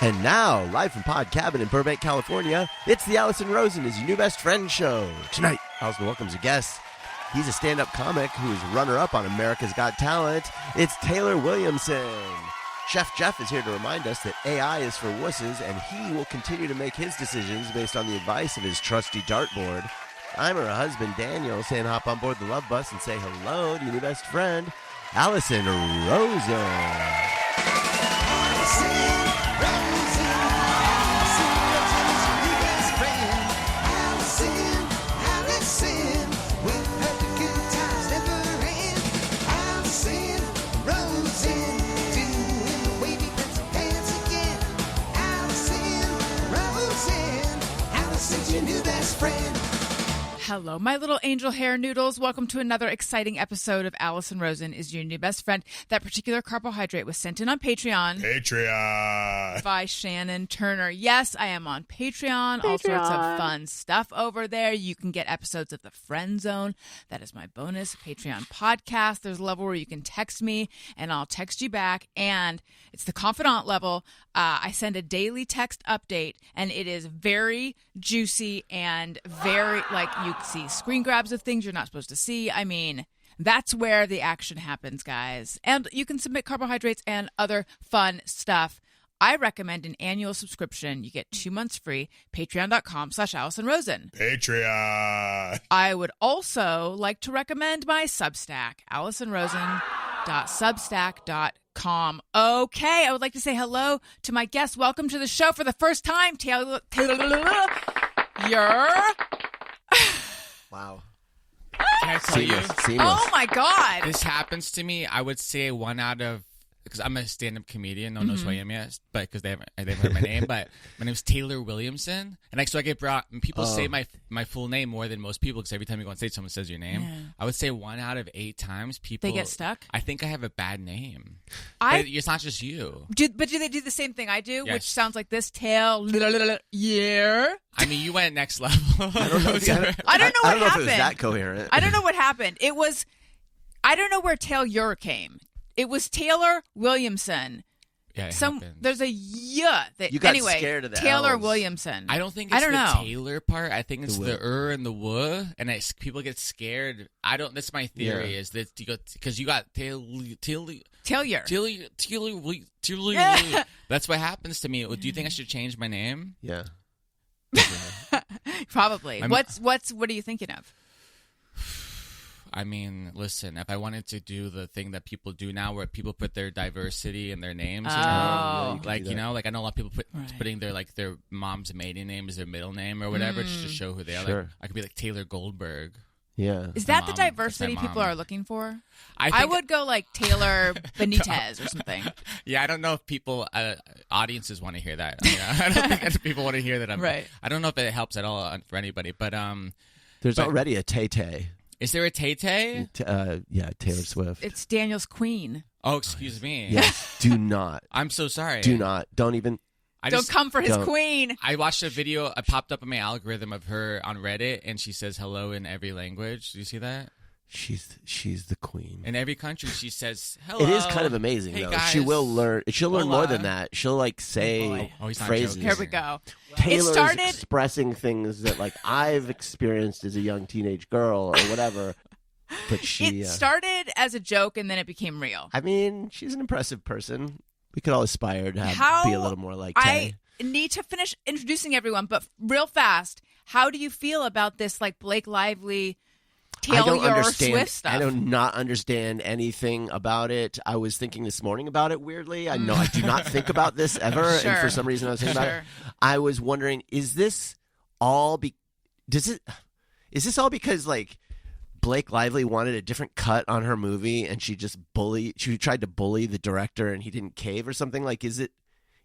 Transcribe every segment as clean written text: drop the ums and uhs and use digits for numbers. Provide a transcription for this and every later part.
And now, live from Pod Cabin in Burbank, California, it's the Allison Rosen is Your New Best Friend show. Tonight, Allison welcomes a guest. He's a stand-up comic who is runner-up on America's Got Talent. It's Taylor Williamson. Chef Jeff is here to remind us that AI is for wusses, and he will continue to make his decisions based on the advice of his trusty dartboard. I'm her husband, Daniel, saying hop on board the love bus and say hello to your new best friend, Allison Rosen. Hello, my little angel hair noodles. Welcome to another exciting episode of Allison Rosen is Your New Best Friend. That particular carbohydrate was sent in on Patreon. By Shannon Turner. Yes, I am on Patreon. All sorts of fun stuff over there. You can get episodes of The Friend Zone. That is my bonus Patreon podcast. There's a level where you can text me, and I'll text you back. And it's the confidant level. I send a daily text update, and it is very juicy and very, like, you see screen grabs of things you're not supposed to see. I mean, that's where the action happens, guys. And you can submit carbohydrates and other fun stuff. I recommend an annual subscription. You get 2 months free. Patreon.com/Allison Rosen. Patreon. I would also like to recommend my Substack, AllisonRosen.substack.com. Okay, I would like to say hello to my guest. Welcome to the show for the first time, Taylor. Wow. Can I tell you? Seamless. Oh, my God. This happens to me. I would say 1 out of, because I'm a stand-up comedian. No one knows who I am yet, but because they haven't heard my name. But my name is Taylor Williamson, and so I get brought. And people say my full name more than most people because every time you go on stage, someone says your name. Yeah. I would say 1 out of 8 times people they get stuck. I think I have a bad name. But it's not just you. But do they do the same thing I do, Yes. which sounds like this? Yeah. I mean, you went next level. I don't know what happened. I don't know if it was that coherent. I don't know what happened. It was. I don't know where Taylor came. It was Taylor Williamson. Yeah, there's a yeah. You got scared of the Taylor L's. Williamson. I don't think it's the Taylor part. I think it's the and the w, and people get scared. I don't. That's my theory. Is that because you got Taylor. That's what happens to me. Do you think I should change my name? Yeah. Probably. What are you thinking of? I mean, listen, if I wanted to do the thing that people do now where people put their diversity in their names, I know a lot of people putting their mom's maiden name as their middle name or whatever just to show who they are. Like, I could be like Taylor Goldberg. Yeah. Is that the diversity people are looking for? I would go like Taylor Benitez or something. Yeah, I don't know if people, audiences want to hear that. I mean, I don't think people want to hear that. Right. I don't know if it helps at all for anybody, but there's already a Tay-Tay. Is there a Tay-Tay? Yeah, Taylor Swift. It's Daniel's queen. Oh, excuse me. Yes, do not. I'm so sorry. Do not. Don't even. Don't come for his queen. I watched a video. I popped up on my algorithm of her on Reddit, and she says hello in every language. Do you see that? She's the queen. In every country, she says hello. It is kind of amazing, though. Guys. She will learn. She'll learn more than that. She'll say phrases. Here we go. Taylor's expressing things that I've experienced as a young teenage girl or whatever. But it started as a joke and then it became real. I mean, she's an impressive person. We could all aspire to be a little more like Tay. I need to finish introducing everyone, but real fast, how do you feel about this Blake Lively, Taylor Swift stuff? I do not understand anything about it. I was thinking this morning about it weirdly. I know I do not think about this ever, and for some reason I was thinking about it. I was wondering, is this all because Blake Lively wanted a different cut on her movie and she tried to bully the director and he didn't cave or something?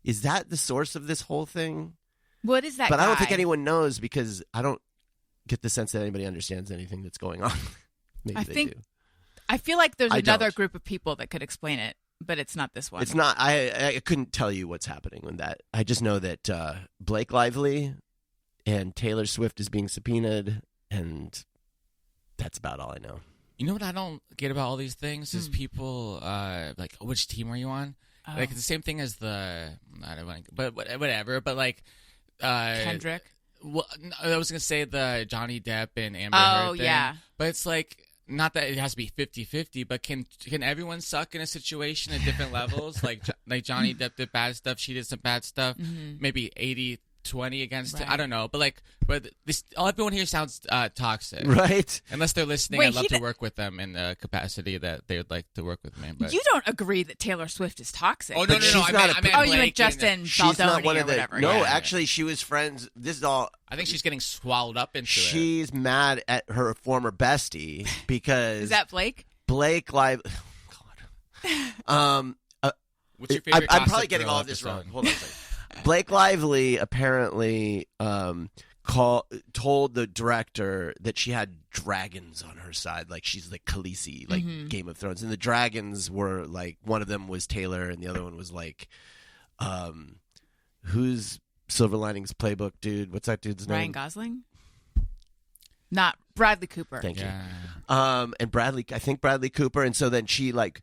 Is that the source of this whole thing? What is that But guy? I don't think anyone knows because I don't get the sense that anybody understands anything that's going on. Maybe they do. I feel like there's another group of people that could explain it, but it's not this one. It's not. I couldn't tell you what's happening with that. I just know that Blake Lively and Taylor Swift is being subpoenaed, and that's about all I know. You know what I don't get about all these things is people like, which team are you on? Like, it's the same thing as I don't want to, but whatever. But, like... Kendrick? Well, I was going to say the Johnny Depp and Amber Heard thing. Yeah. But it's like... Not that it has to be 50-50, but can everyone suck in a situation at different levels? Like Johnny Depp did bad stuff, she did some bad stuff. Maybe 80-20 against it. I don't know, but everyone here sounds toxic, right? Unless they're listening, I'd love to work with them in the capacity that they would like to work with me. But you don't agree that Taylor Swift is toxic? Oh no! You meant Justin Baldoni or whatever. No, actually, she was friends. This is all. I think she's getting swallowed up into it. She's mad at her former bestie because... Is that Blake? Blake Lively... God. What's your favorite I'm probably getting all of this wrong. Hold on a second. Blake Lively apparently told the director that she had dragons on her side. Like, she's like Khaleesi, like Game of Thrones. And the dragons were like... One of them was Taylor and the other one was like... who's... Silver Linings Playbook dude. What's that dude's name? Ryan Gosling? Not Bradley Cooper. Thank you. And I think Bradley Cooper. And so then she like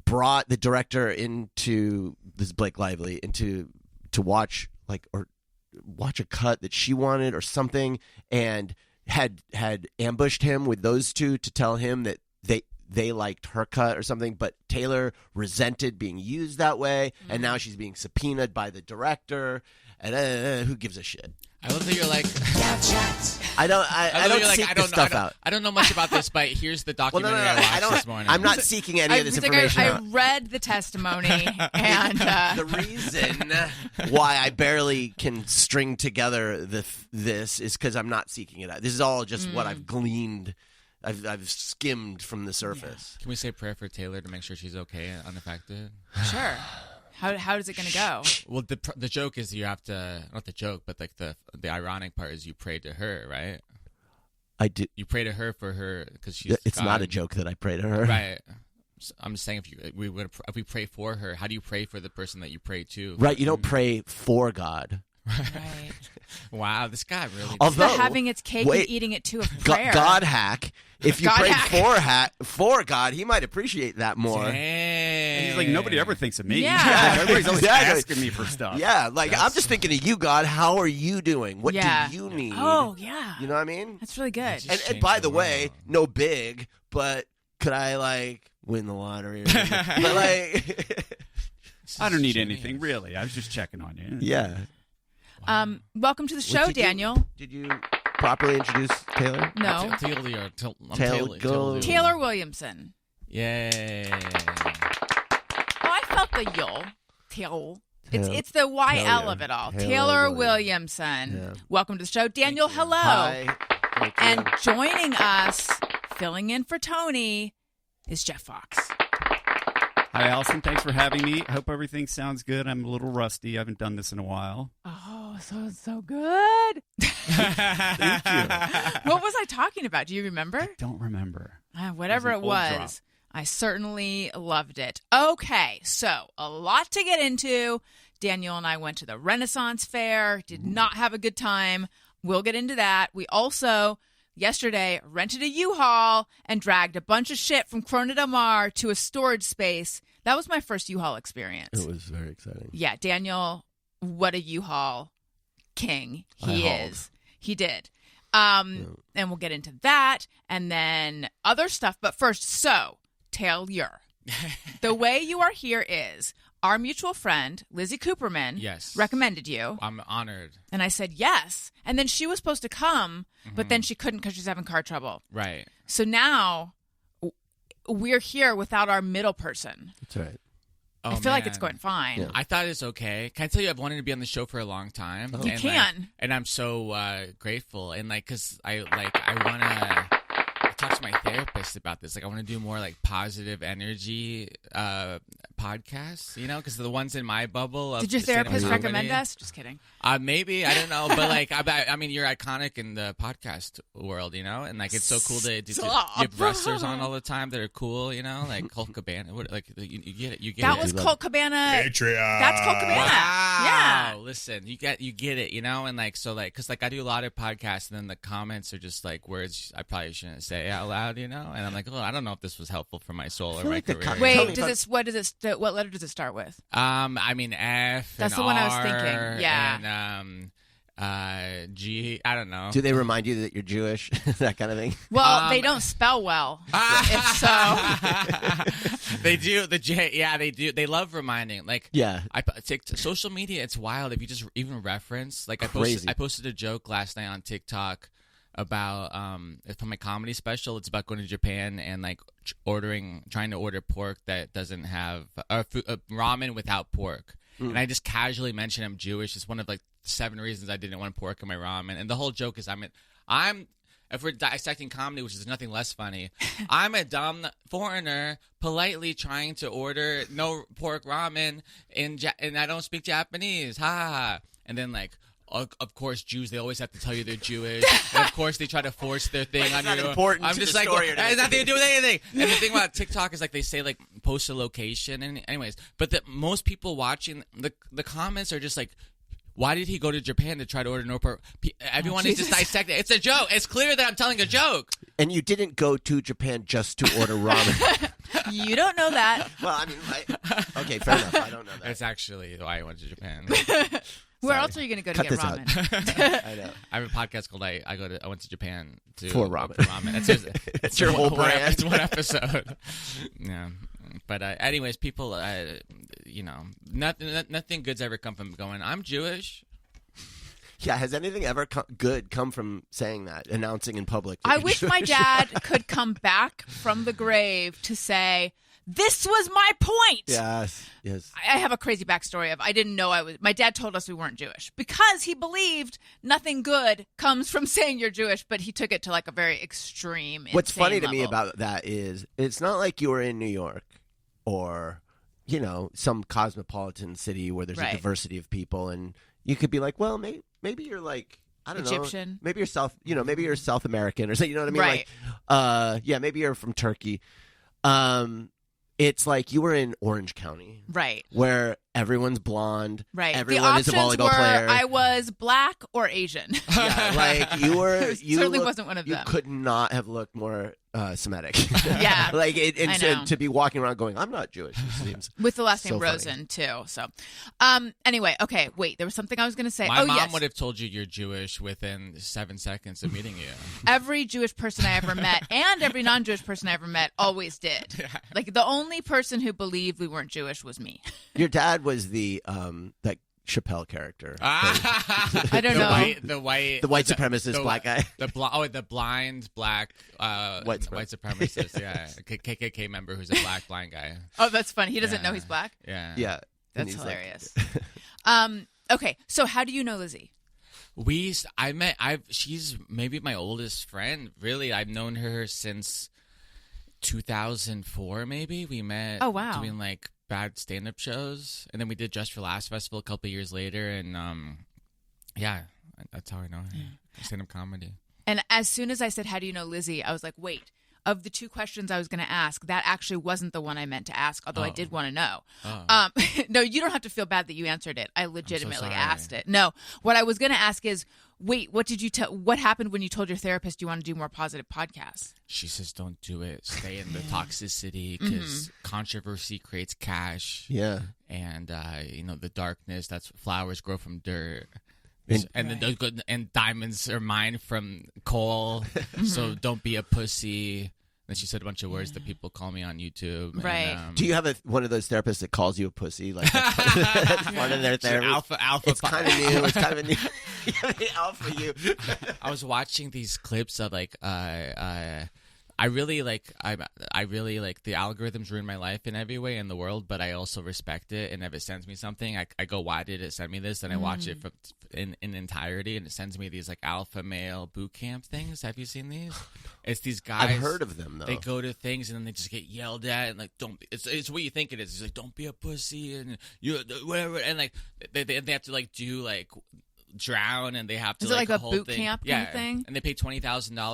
brought the director into this Blake Lively to watch a cut that she wanted or something, and had ambushed him with those two to tell him that they liked her cut or something, but Taylor resented being used that way, and now she's being subpoenaed by the director. And who gives a shit? I love that you're like... I don't seek this stuff out. I don't know much about this, but here's the documentary I watched this morning. I'm not seeking any of this information out. I read the testimony, and... The reason why I barely can string together this is because I'm not seeking it out. This is all just what I've gleaned. I've skimmed from the surface. Yeah. Can we say a prayer for Taylor to make sure she's okay and unaffected? Sure. How is it going to go? Well, the joke is you have to, not the joke, but like the ironic part is you pray to her, right? I do. You pray to her for her because she's. It's God. Not a joke that I pray to her, right? I'm just saying if we pray for her, how do you pray for the person that you pray to? Right, you don't pray for God. Right. Wow, this guy really. Although having its cake and eating it too of prayer. God hack. If you pray for God, he might appreciate that more. Dang. And he's like, nobody ever thinks of me. Yeah. Everybody's always asking me for stuff. Yeah, like I'm just thinking of you, God. How are you doing? What do you need? Oh, yeah. You know what I mean? That's really good. And by the way, no big, but could I like win the lottery? Or something? But like, I don't need anything really. I was just checking on you. Yeah. Welcome to the show, Daniel. Did you properly introduce Taylor? No. Taylor Williamson. Yay. I felt the yul. Taylor. It's the YL of it all. Taylor Williamson. Yeah. Welcome to the show. Daniel, hello. Hi. And joining us, filling in for Tony, is Jeff Fox. Hi, Allison. Thanks for having me. I hope everything sounds good. I'm a little rusty. I haven't done this in a while. Oh, so good. Thank you. What was I talking about? Do you remember? I don't remember. Whatever it was. I certainly loved it. Okay, so a lot to get into. Daniel and I went to the Renaissance Fair. Did not have a good time. We'll get into that. We also... yesterday, rented a U-Haul and dragged a bunch of shit from Corona Del Mar to a storage space. That was my first U-Haul experience. It was very exciting. Yeah, Daniel, what a U-Haul king he is. He did. And we'll get into that and then other stuff. But first, Taylor, the way you are here is... our mutual friend, Lizzie Cooperman, recommended you. I'm honored. And I said yes. And then she was supposed to come, but then she couldn't because she's having car trouble. Right. So now we're here without our middle person. That's right. I feel like it's going fine. Yeah. I thought it's okay. Can I tell you, I've wanted to be on the show for a long time. You can. And I'm so grateful. And because I want to... talk to my therapist about this. Like, I want to do more like positive energy podcasts, you know, because the ones in my bubble. Of Did your therapist recommend us? Just kidding. Maybe, I don't know, but like, I mean, you're iconic in the podcast world, you know, and like, it's so cool to you have wrestlers on all the time that are cool, you know, like Colt Cabana. Like, you get it. You get that it. was Colt Cabana. Patreon. That's Colt Cabana. Yeah. Listen, you get it, you know, and like so like because like I do a lot of podcasts, and then the comments are just like words I probably shouldn't say out loud, you know, and I'm like, oh, I don't know if this was helpful for my soul or my career. Wait, what letter does it start with? I mean F. That's and the one R, I was thinking. Yeah. And G. I don't know. Do they remind you that you're Jewish? That kind of thing. Well, they don't spell well. If so, they do the J. Yeah, they do. They love reminding. Like, yeah, I take social media. It's wild if you just even reference. Like, I posted a joke last night on TikTok about from my comedy special. It's about going to Japan and like trying to order pork that doesn't have ramen without pork. And I just casually mentioned I'm Jewish. It's one of like 7 reasons I didn't want pork in my ramen. And the whole joke is if we're dissecting comedy, which is nothing less funny, I'm a dumb foreigner politely trying to order no pork ramen and I don't speak Japanese. Ha ha ha. And then like, of course, Jews, they always have to tell you they're Jewish. And of course, they try to force their thing on you. Important I'm to just the like, story it has nothing to do with anything. And the thing about TikTok is like they say like post a location. And anyways, but most people watching, the comments are just like, why did he go to Japan to try to order no pork? Everyone is just dissecting it. It's a joke. It's clear that I'm telling a joke. And you didn't go to Japan just to order ramen. You don't know that. Well, I mean, okay, fair enough. I don't know that. That's actually why I went to Japan. Where else are you going to go to get ramen? I know. I have a podcast called I went to Japan for ramen. That's your whole brand. It's one episode. Yeah. But anyways, people, you know, nothing good's ever come from going, I'm Jewish. Yeah, has anything ever good come from saying that, announcing in public? I wish my dad could come back from the grave to say, this was my point. Yes. I have a crazy backstory of I didn't know my dad told us we weren't Jewish because he believed nothing good comes from saying you're Jewish, but he took it to like a very extreme, What's funny level. to me about that is it's not like you were in New York or, you know, some cosmopolitan city where there's a diversity of people, and you could be like, well, maybe you're like, I don't Egyptian. know, maybe you're maybe you're South American or something, you know what I mean? Right. Like, yeah, maybe you're from Turkey. It's like you were in Orange County, right, where everyone's blonde, right. Everyone is a volleyball player. I was black or Asian. Yeah, like you were. You certainly wasn't one of them. You could not have looked more Semitic. Yeah, like to be walking around going, "I'm not Jewish." It seems with the last name so Rosen too. So, anyway, okay, wait. There was something I was going to say. My mom would have told you you're Jewish within 7 seconds of meeting you. Every Jewish person I ever met, and every non-Jewish person I ever met, always did. Yeah. Like the only person who believed we weren't Jewish was me. Your dad was the that Chappelle character. I don't know. The white supremacist black guy. The blind black white supremacist. Yeah, KKK member who's a black blind guy. Oh, that's funny. He doesn't know he's black. Yeah. That's hilarious. Okay, so how do you know Lizzie? She's maybe my oldest friend. Really, I've known her since 2004. Maybe we met. Oh wow. Doing like bad stand-up shows, and then we did Just for Laughs Festival a couple of years later, and yeah, that's how I know her. Yeah. Stand-up comedy. And as soon as I said, how do you know Lizzie, I was like, wait, of the 2 questions I was going to ask, that actually wasn't the one I meant to ask, although I did want to know. No, you don't have to feel bad that you answered it. I legitimately asked it. No, what I was going to ask is, wait, what happened when you told your therapist you want to do more positive podcasts? She says, don't do it. Stay in the toxicity because controversy creates cash. Yeah. And, the darkness, that's flowers grow from dirt. And diamonds are mined from coal. So don't be a pussy. And she said a bunch of words that people call me on YouTube. Right. And, do you have one of those therapists that calls you a pussy? Like that's part of their therapy. Alpha. It's kind of new. It's kind of a new. The alpha you. I was watching these clips of like I really like the algorithms ruin my life in every way in the world, but I also respect it. And if it sends me something, I go, why did it send me this? And I watch it in entirety, and it sends me these like alpha male boot camp things. Have you seen these? It's these guys. I've heard of them though. They go to things and then they just get yelled at and like don't. It's what you think it is. It's like don't be a pussy and you whatever, and like they have to like do like. Drown and they have to is it like a whole boot thing. camp kind of thing? And they pay $20,000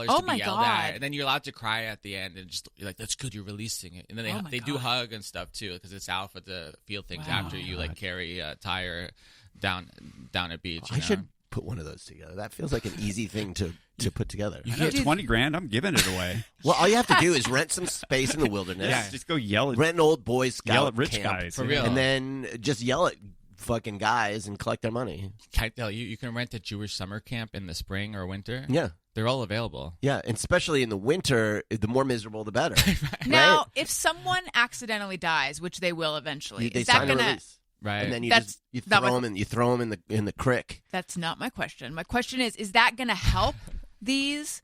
to be yelled at, and then you're allowed to cry at the end and just you're like that's good, you're releasing it, and then they do hug and stuff too because it's alpha to feel things after you like carry a tire down at beach. I should put one of those together. That feels like an easy thing to put together. You get $20,000. I'm giving it away. Well, all you have to do is rent some space in the wilderness. Yeah, just go yell at rent an old Boy Scout yell at rich camp, guys for real, and then just yell at fucking guys and collect their money. Can I tell you, you can rent a Jewish summer camp in the spring or winter. Yeah. They're all available. Yeah, and especially in the winter, the more miserable, the better. Now, right? if someone accidentally dies, which they will eventually, They is that sign a going to... release. Right. And then you not throw them in the crick. That's not my question. My question is that going to help these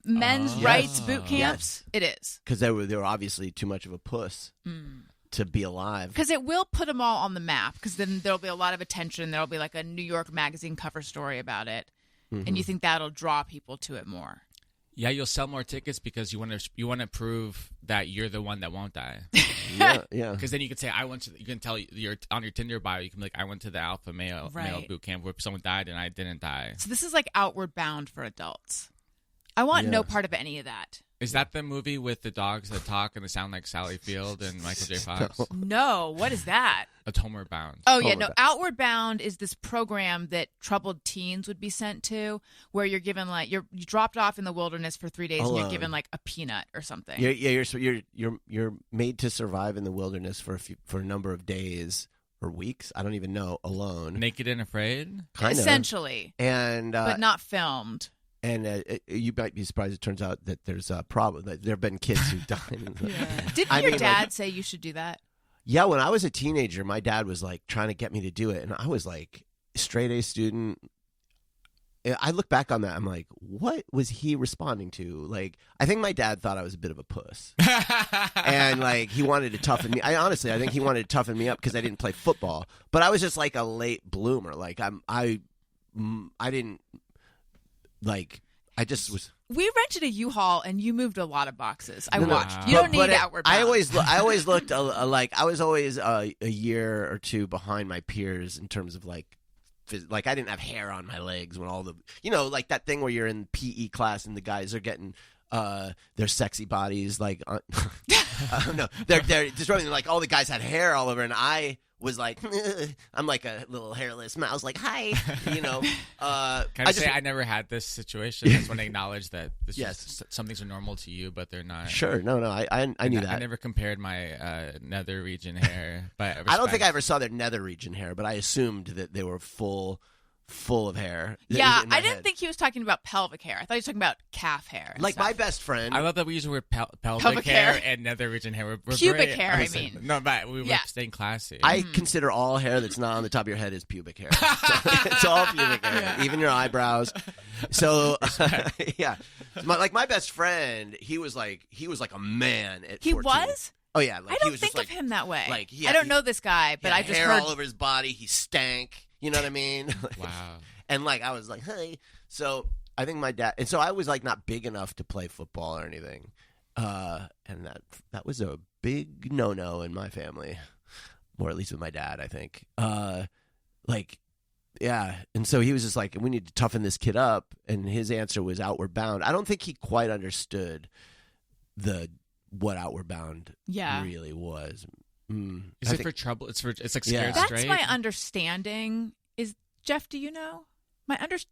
men's rights boot camps? Yes. It is. Because they were obviously too much of a puss to be alive. Because it will put them all on the map, because then there'll be a lot of attention. There'll be like a New York Magazine cover story about it. And you think that'll draw people to it more. Yeah, you'll sell more tickets because you want to prove that you're the one that won't die. Yeah. Because then you can say you can tell you're on your Tinder bio. You can be like, I went to the alpha male boot camp where someone died and I didn't die. So this is like Outward Bound for adults. I want no part of any of that. Is that the movie with the dogs that talk and they sound like Sally Field and Michael J. Fox? No, what is that? It's Homeward Bound. Oh, yeah, no. Outward Bound is this program that troubled teens would be sent to, where you're given you dropped off in the wilderness for 3 days and you're given like a peanut or something. You're made to survive in the wilderness for a number of days or weeks. I don't even know. Alone, naked and afraid, kind of essentially, but not filmed. And you might be surprised. It turns out that there's a problem. That there have been kids who died. Didn't your dad say you should do that? Yeah, when I was a teenager, my dad was like trying to get me to do it, and I was like straight A student. I look back on that, I'm like, what was he responding to? Like, I think my dad thought I was a bit of a puss, and like he wanted to toughen me. I think he wanted to toughen me up because I didn't play football, but I was just like a late bloomer. Like I didn't. Like, I just was. We rented a U-Haul, and you moved a lot of boxes. I watched. You don't need Outward Bound. I always looked like I was always a year or two behind my peers in terms of like I didn't have hair on my legs when all the like that thing where you're in PE class and the guys are getting their sexy bodies like no they're destroying like all the guys had hair all over and I was like, I'm like a little hairless mouse, like, hi, Can I say I never had this situation? I just want to acknowledge that some things are normal to you, but they're not. Sure, no, I knew that. I never compared my nether region hair, but I don't think I ever saw their nether region hair, but I assumed that they were full of hair. Yeah, I didn't think he was talking about pelvic hair. I thought he was talking about calf hair. Like stuff. My best friend. I love that we use the word pelvic hair and nether region hair. We're pubic very, hair, I mean. No, but we were staying classy. I consider all hair that's not on the top of your head is pubic hair. It's all pubic hair, even your eyebrows. So, yeah. My best friend, he was like a man at 14. He was? Oh, yeah. Like, I don't he was think just of him that way. Like, I don't know this guy, but I just hair heard... all over his body. He stank. You know what I mean? Wow. And like I was like, hey. So I think my dad, and so I was like not big enough to play football or anything, and that was a big no in my family, or at least with my dad, I think. And so he was just like, we need to toughen this kid up, and his answer was Outward Bound. I don't think he quite understood what Outward Bound really was. Is it for trouble? It's like Scared That's Straight. My understanding. Is Jeff? Do you know?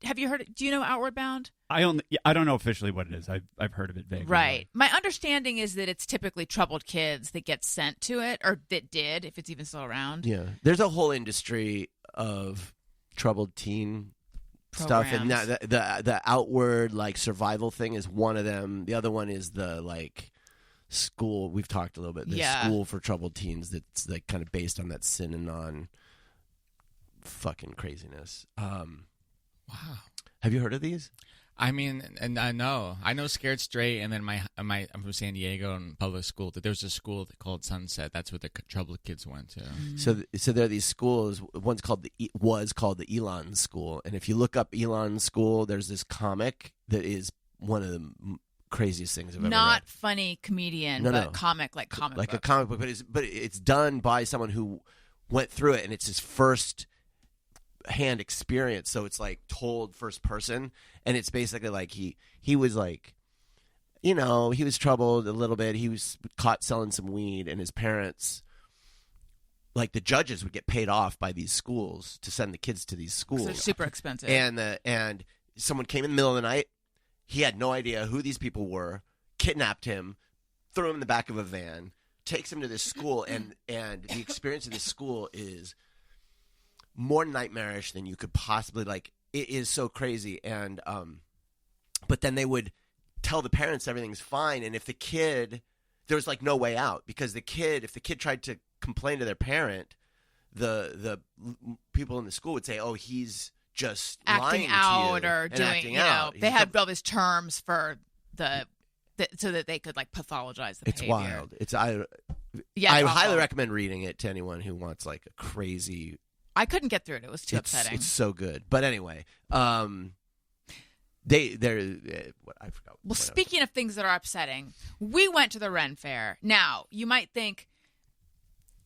Have you heard it? Do you know Outward Bound? I don't know officially what it is. I've heard of it vaguely. Right. My understanding is that it's typically troubled kids that get sent to it, or that did, if it's even still around. Yeah. There's a whole industry of troubled teen programs. Stuff, and the outward like survival thing is one of them. The other one is the like school. We've talked a little bit. The school for troubled teens that's like kind of based on that Synanon fucking craziness. Wow. Have you heard of these? I mean, and I know Scared Straight, and then I'm from San Diego and public school. That there was a school called Sunset. That's where the troubled kids went to. So there are these schools. One's called the Elon School, and if you look up Elon School, there's this comic that is one of the craziest things I've ever read. Not funny comedian, but comic, like comic book. A comic book, but it's done by someone who went through it, and it's his first hand experience, so it's like told first person, and it's basically like he was like, he was troubled a little bit. He was caught selling some weed, and his parents like the judges would get paid off by these schools to send the kids to these schools. They're super expensive. And someone came in the middle of the night. He had no idea who these people were, kidnapped him, threw him in the back of a van, takes him to this school, and the experience of this school is more nightmarish than you could possibly, like, it is so crazy. And but then they would tell the parents everything's fine, and if the kid, there was like no way out, because if the kid tried to complain to their parent, the people in the school would say, "Oh, he's just acting lying out to you or and doing, acting you know, out." they had all these terms for so that they could like pathologize the It's behavior. wild. I highly recommend reading it to anyone who wants like a crazy. I couldn't get through it. It was too upsetting. It's so good. But anyway, I forgot. Well, speaking of things that are upsetting, we went to the Ren Fair. Now, you might think,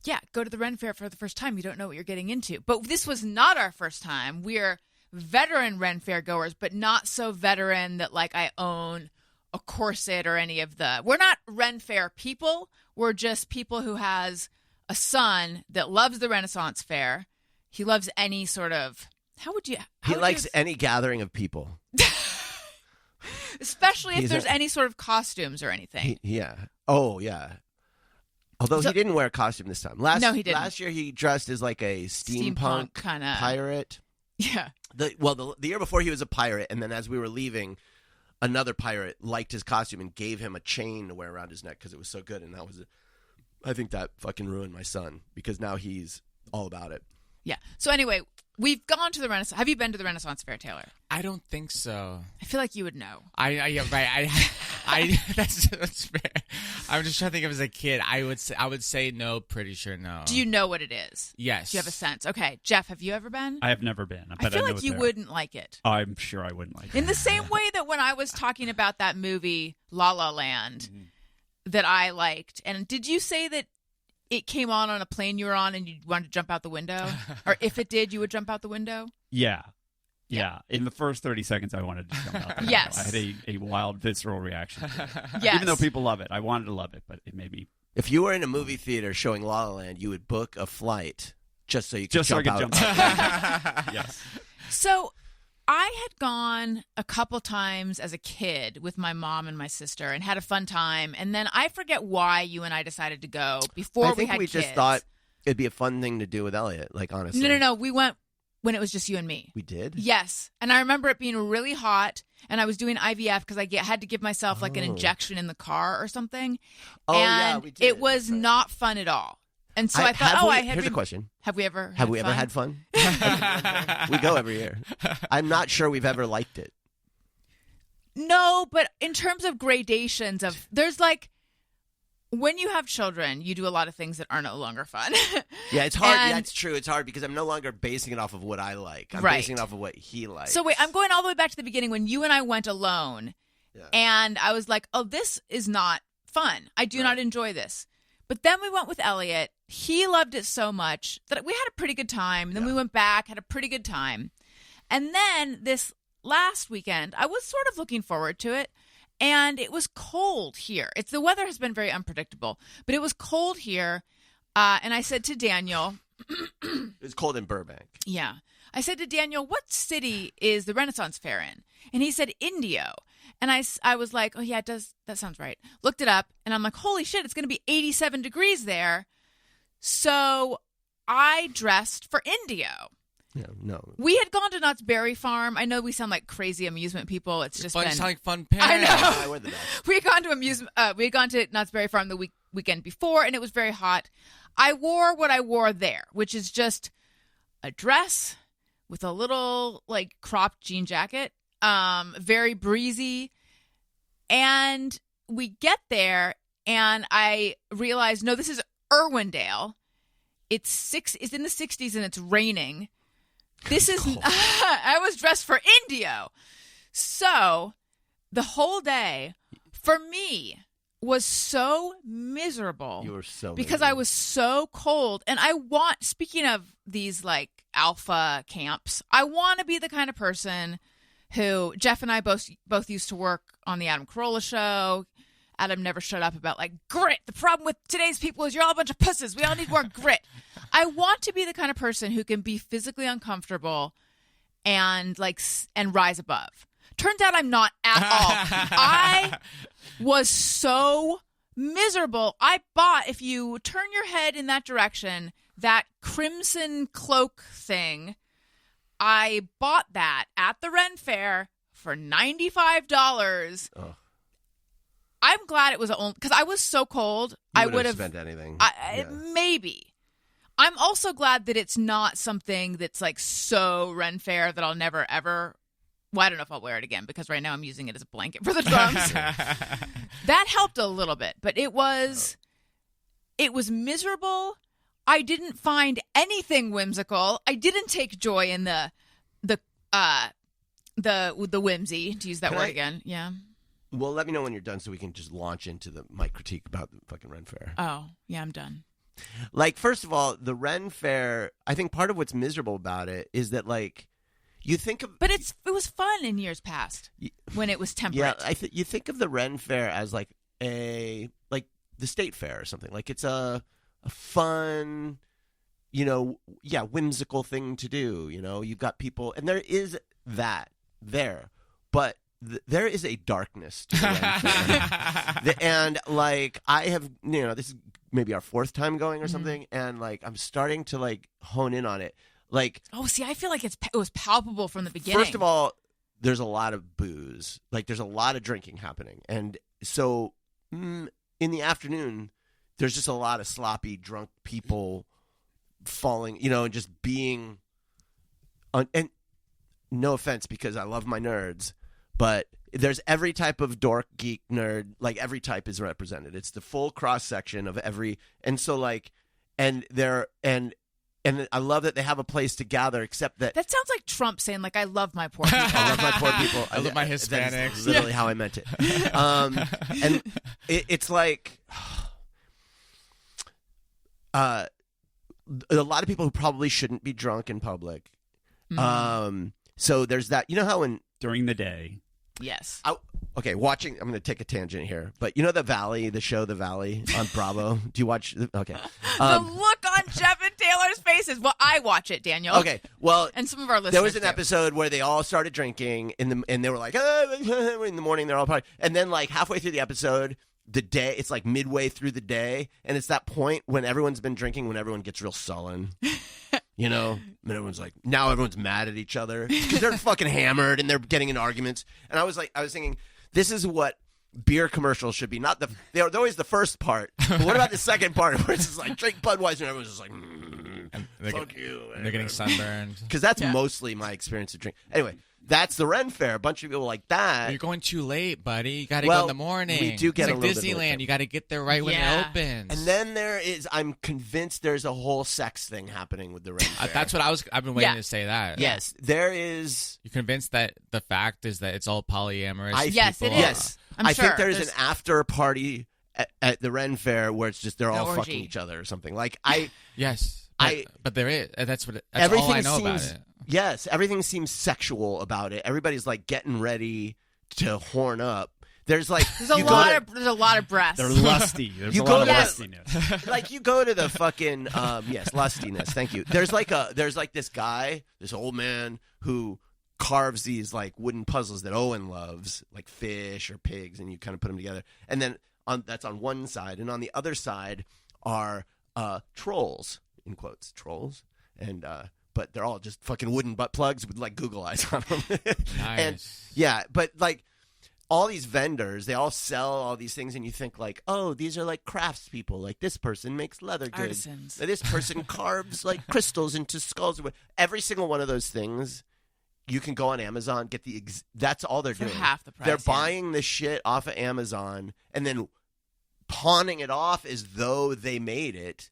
yeah, go to the Ren Fair for the first time. You don't know what you're getting into. But this was not our first time. We're veteran Ren Fair goers, but not so veteran that like I own a corset or any of the. We're not Ren Fair people. We're just people who has a son that loves the Renaissance Fair. He loves any sort of. He likes any gathering of people. Especially if there's any sort of costumes or anything. Yeah. Oh, yeah. Although he didn't wear a costume this time. No, he didn't. Last year he dressed as like a steampunk kind of pirate. Yeah. The year before he was a pirate, and then as we were leaving, another pirate liked his costume and gave him a chain to wear around his neck because it was so good. And I think that fucking ruined my son because now he's all about it. Yeah. So anyway, we've gone to the Renaissance. Have you been to the Renaissance Fair, Taylor? I don't think so. I feel like you would know. Yeah, right. That's fair. I'm just trying to think of as a kid. I would say no. Pretty sure no. Do you know what it is? Yes. Do you have a sense? Okay, Jeff, have you ever been? I have never been. I feel like you wouldn't like it. I'm sure I wouldn't like it. In the same way that when I was talking about that movie La La Land that I liked, and did you say that it came on a plane you were on and you wanted to jump out the window? Or if it did, you would jump out the window? Yeah. In the first 30 seconds, I wanted to jump out the window. Yes. I had a wild, visceral reaction to it. Yes. Even though people love it. I wanted to love it, but it made me... If you were in a movie theater showing La La Land, you would book a flight just so you could jump out. Yes. So I had gone a couple times as a kid with my mom and my sister and had a fun time. And then I forget why you and I decided to go before we had kids. Just thought it'd be a fun thing to do with Elliot, like honestly. No. We went when it was just you and me. We did? Yes. And I remember it being really hot and I was doing IVF because I had to give myself like an injection in the car or something. Oh, and we did. It was not fun at all. And so I thought, here's a question. Have we ever had fun? We go every year. I'm not sure we've ever liked it. No, but in terms of gradations of, there's like, when you have children, you do a lot of things that are no longer fun. Yeah, it's hard. Yeah, it's true. It's hard because I'm no longer basing it off of what I like. I'm basing it off of what he likes. So wait, I'm going all the way back to the beginning when you and I went alone. Yeah. And I was like, oh, this is not fun. I do not enjoy this. But then we went with Elliot. He loved it so much that we had a pretty good time. And then we went back, had a pretty good time. And then this last weekend, I was sort of looking forward to it. And it was cold here. The weather has been very unpredictable. But it was cold here. And I said to Daniel. It was cold in Burbank. Yeah. I said to Daniel, what city is the Renaissance Fair in? And he said, Indio. And I was like, oh, yeah, it does. That sounds right. Looked it up. And I'm like, holy shit, it's going to be 87 degrees there. So I dressed for Indio. Yeah, no. We had gone to Knott's Berry Farm. I know we sound like crazy amusement people. It's just been... sound like fun parents. I know. We're the best. We had gone to Knott's Berry Farm the weekend before, and it was very hot. I wore what I wore there, which is just a dress with a little, like, cropped jean jacket. Very breezy. And we get there and I realize, no, this is Irwindale. It's in the 60s and it's raining. This is, I was dressed for Indio. So the whole day for me was so miserable. You were so because miserable. I was so cold. And speaking of these like alpha camps, I want to be the kind of person who Jeff and I both used to work on the Adam Carolla show. Adam never shut up about like grit. The problem with today's people is you're all a bunch of pussies. We all need more grit. I want to be the kind of person who can be physically uncomfortable and rise above. Turns out I'm not at all. I was so miserable. I bought, if you turn your head in that direction, that crimson cloak thing. I bought that at the Ren Fair for $95. Oh. I'm glad it was because I was so cold. I would have spent anything. Maybe. I'm also glad that it's not something that's like so Ren Fair that I'll never ever. Well, I don't know if I'll wear it again because right now I'm using it as a blanket for the drums. That helped a little bit, but it was miserable. I didn't find anything whimsical. I didn't take joy in the whimsy, to use that word again. Yeah. Well, let me know when you're done so we can just launch into my critique about the fucking Ren Fair. Oh, yeah, I'm done. Like, first of all, the Ren Fair, I think part of what's miserable about it is that, like, you think of... But it was fun in years past when it was temperate. Yeah, you think of the Ren Fair as, like, the state fair or something. Like, it's a fun, whimsical thing to do. You've got people... And there is that there. But there is a darkness to the Ren Fair. And, like, I have... this is maybe our fourth time going or something. And, like, I'm starting to, like, hone in on it. Like, see, I feel like it was palpable from the beginning. First of all, there's a lot of booze. Like, there's a lot of drinking happening. And so in the afternoon, there's just a lot of sloppy, drunk people falling, and just being and no offense because I love my nerds, but there's every type of dork, geek, nerd, like every type is represented. It's the full cross section of every, and so like, and I love that they have a place to gather, except that... That sounds like Trump saying, like, I love my poor people. I love my poor people. I love my Hispanics. That's literally how I meant it. And it's like... a lot of people who probably shouldn't be drunk in public. So there's that. You know how during the day... Yes. I'm going to take a tangent here, but the Valley, the show The Valley on Bravo? Do you watch? Okay. The look on Jeff and Taylor's faces. Well, I watch it, Daniel. Okay. Well, and some of our listeners there was an episode where they all started drinking and they were like, in the morning, they're all partying. And then like halfway through the episode, it's like midway through the day, and it's that point when everyone's been drinking, when everyone gets real sullen. And everyone's like, now everyone's mad at each other because they're fucking hammered and they're getting in arguments. And I was thinking, this is what beer commercials should be. They're always the first part. But what about the second part where it's just like, drink Budweiser, and everyone's just like, fuck you. And they're getting sunburned. Because that's mostly my experience of drink. Anyway, that's the Ren Fair. A bunch of people like that. You're going too late, buddy. You got to go in the morning. We do get it's a like little Disneyland. Bit you got to get there right when it opens. And then I'm convinced there's a whole sex thing happening with the Ren Fair. That's what I've been waiting to say that. Yes, there is. You're convinced that the fact is that it's all polyamorous? Yes, it is. Yes. I think there's an after party at the Ren Fair where it's just they're all orgy. fucking each other or something. Like Yes. But there is. That's everything all I know seems, about it. Yes, everything seems sexual about it. Everybody's like getting ready to horn up. There's like there's a lot of breasts. They're lusty. There's a lot of lustiness. Like you go to the fucking lustiness. Thank you. There's like this guy, this old man who carves these like wooden puzzles that Owen loves, like fish or pigs, and you kind of put them together. And then that's on one side, and on the other side are trolls, in quotes, trolls, and but they're all just fucking wooden butt plugs with like Google eyes on them. Nice. And but like all these vendors, they all sell all these things, and you think like, oh, these are like craftspeople. Like this person makes leather goods. Artisans. This person carves like crystals into skulls. Every single one of those things, you can go on Amazon, get that's all they're doing. For half the price. They're buying this shit off of Amazon and then pawning it off as though they made it.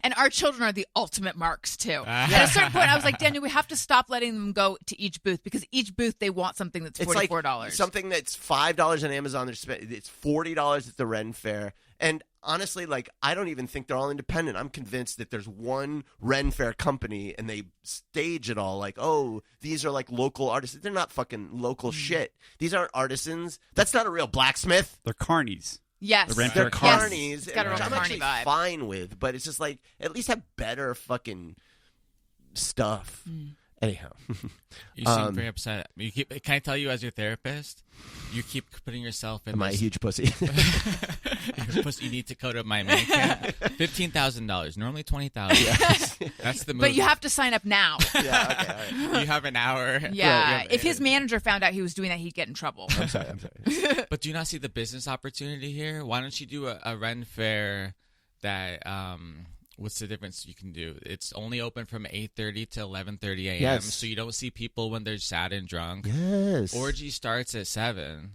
And our children are the ultimate marks, too. At a certain point, I was like, Daniel, we have to stop letting them go to each booth because each booth, they want something that's $44. Like something that's $5 on Amazon. It's $40 at the Ren Fair. And honestly, like, I don't even think they're all independent. I'm convinced that there's one Ren Fair company, and they stage it all like, oh, these are like local artists. They're not fucking local shit. These aren't artisans. That's not a real blacksmith. They're carnies. Yes. They're carnies, yes. It's got a real which I'm actually vibe. fine with, but it's just like, at least have better fucking stuff. Anyhow. You seem very upset. Can I tell you, as your therapist, you keep putting yourself in Am I a huge pussy? You need to go to my main camp. $15,000. Normally $20,000. Yes. That's the move. But you have to sign up now. Yeah, okay. All right. You have an hour. Yeah. If his manager found out he was doing that, he'd get in trouble. I'm sorry. But do you not see the business opportunity here? Why don't you do a Ren Fair that what's the difference you can do? It's only open from 8:30 to 11:30 a.m. Yes. So you don't see people when they're sad and drunk. Yes. Orgy starts at 7.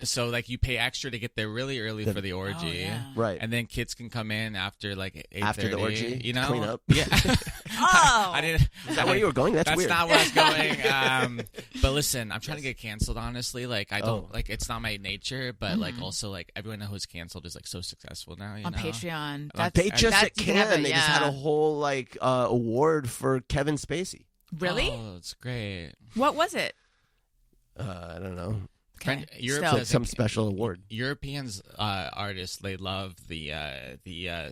So like you pay extra to get there really early for the orgy. Oh, yeah. Right. And then kids can come in after like 8:30. After the orgy, you know? clean up. Yeah. Oh. I didn't. Is that where you were going? That's weird. Not where I was going. But listen, I'm trying to get canceled. Honestly, like I don't like. It's not my nature. But like also like everyone who's canceled is like so successful now. You On know? Patreon. They just can. They just had a whole like award for Kevin Spacey. Really? Oh, it's great. What was it? I don't know. Okay. Some special award. Europeans artists, they love the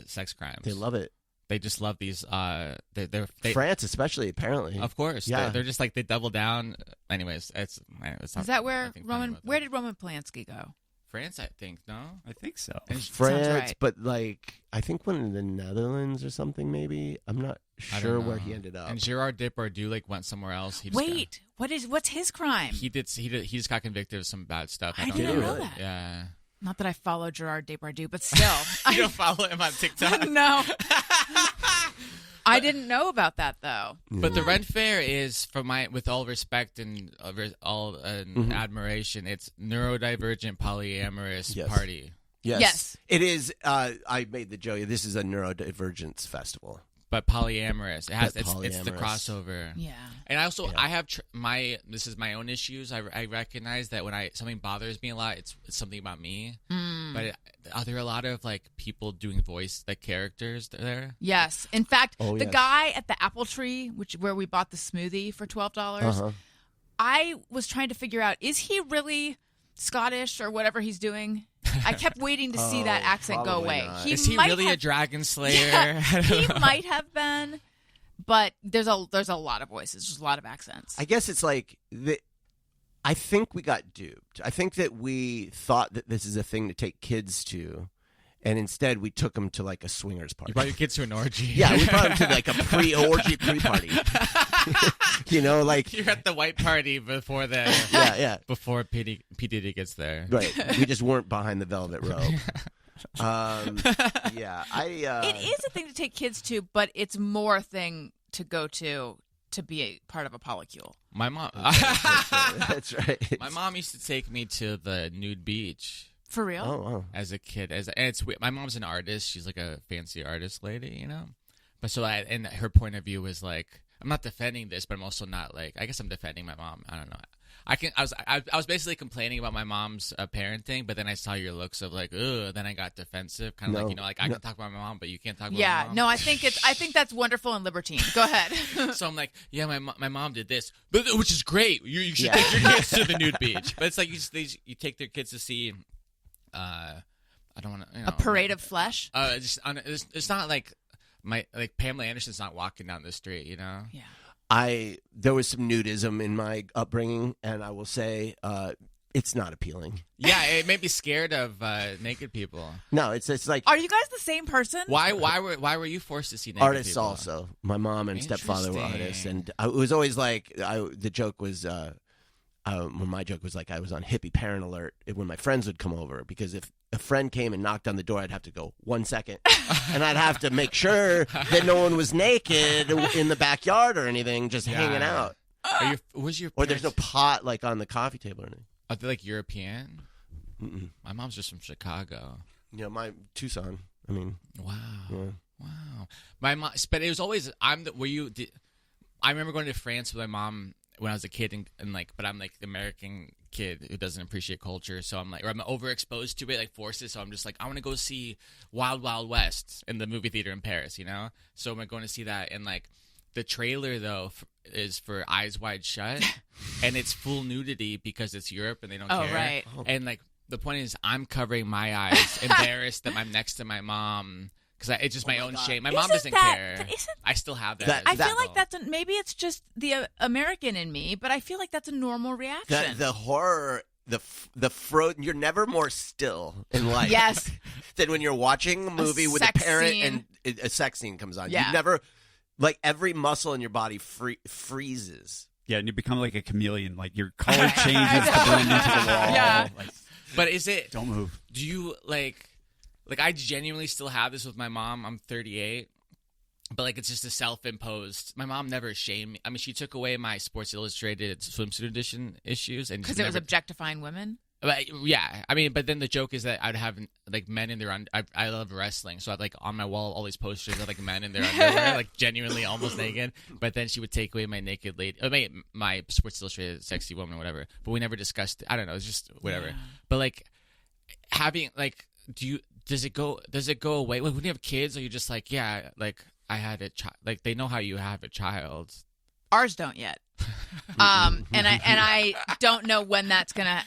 sex crimes. They love it. They just love these. France, especially, apparently. Of course, yeah. They're just like they double down. Anyways, it's not, Is that where Roman? Where did Roman Polanski go? France, I think. No, I think so. France, right. but like I think one in the Netherlands or something. Maybe I'm not sure where he ended up. And Gerard Depardieu like went somewhere else. What's his crime? He just got convicted of some bad stuff. I didn't know that. Yeah. Not that I follow Gerard Depardieu, but still. You don't follow him on TikTok? No. I didn't know about that though. But the Ren Fair is, with all respect and all admiration, it's neurodivergent polyamorous party. Yes. It is. I made the joke. This is a neurodivergence festival. But polyamorous. It's the crossover. Yeah. And I have this is my own issues. I recognize that when something bothers me a lot, it's something about me. But are there a lot of like people doing voice like characters there? Yes. In fact, the guy at the Apple Tree, where we bought the smoothie for $12, I was trying to figure out, is he really Scottish or whatever he's doing? I kept waiting to see that accent go away. Is he really a dragon slayer? Yeah, he might have been, but there's a lot of voices, there's a lot of accents. I guess it's like I think we got duped. I think that we thought that this is a thing to take kids to, and instead we took them to like a swingers party. You brought your kids to an orgy. Yeah, we brought them to like a pre-orgy pre-party. You know, like you're at the white party before before P. Diddy gets there. Right. We just weren't behind the velvet rope. It is a thing to take kids to, but it's more a thing to go to be a part of a polycule. My mom. That's right. My mom used to take me to the nude beach. For real? Oh, wow. As a kid, my mom's an artist. She's like a fancy artist lady, you know. But and her point of view was like, I'm not defending this, but I'm also not like, I guess I'm defending my mom. I don't know. I was basically complaining about my mom's parenting, but then I saw your looks of like, ugh. Then I got defensive, kind of like, you know, like I can talk about my mom, but you can't talk about my mom. No, I think that's wonderful and libertine. Go ahead. So I'm like, yeah, my mom did this, which is great. You should take your kids to the nude beach, but it's like you take their kids to see. I don't want to. You know, a parade of flesh. It's not like Pamela Anderson's not walking down the street, you know. Yeah. There was some nudism in my upbringing, and I will say it's not appealing. Yeah, it made me scared of naked people. No, it's like. Are you guys the same person? Why were you forced to see naked artists people? Also? My mom and stepfather were artists, and it was always like the joke was. My joke was like I was on hippie parent alert when my friends would come over, because if a friend came and knocked on the door, I'd have to go 1 second, and I'd have to make sure that no one was naked in the backyard or anything, just hanging out. Or there's no pot like on the coffee table or anything. Are they like European? Mm-mm. My mom's just from Chicago. Yeah, my Tucson. I mean, wow, yeah. wow. My mom, but it was always I remember going to France with my mom when I was a kid, and like, but I'm like the American kid who doesn't appreciate culture. So I'm like, or I'm overexposed to it, like forces. So I'm just like, I want to go see Wild Wild West in the movie theater in Paris, you know? So I'm going to see that. And like the trailer though is for Eyes Wide Shut, and it's full nudity because it's Europe and they don't care. Right. And like the point is, I'm covering my eyes, embarrassed that I'm next to my mom. Because it's just my own shame. My mom doesn't care. I still have that. I feel like maybe it's just the American in me, but I feel like that's a normal reaction. The horror, you're never more still in life. Yes. Than when you're watching a movie with a parent and a sex scene comes on. Yeah. You never, like every muscle in your body freezes. Yeah, and you become like a chameleon. Like your color changes to blend into the wall. Yeah. Like, but is it? Don't move. Do you like I genuinely still have this with my mom. I'm 38, but like it's just a self-imposed. My mom never shamed me. I mean, she took away my Sports Illustrated swimsuit edition issues, and because it was objectifying women. But, yeah, I mean, but then the joke is that I'd have like men in their I love wrestling, so I'd like on my wall all these posters of like men in their underwear, like genuinely almost naked. But then she would take away my naked lady, my Sports Illustrated sexy woman, or whatever. But we never discussed it. I don't know. It's just whatever. Yeah. But like having like, does it go away? Like, when you have kids, are you just like, yeah, like I had a child, like they know how you have a child. Ours don't yet. And I don't know when that's gonna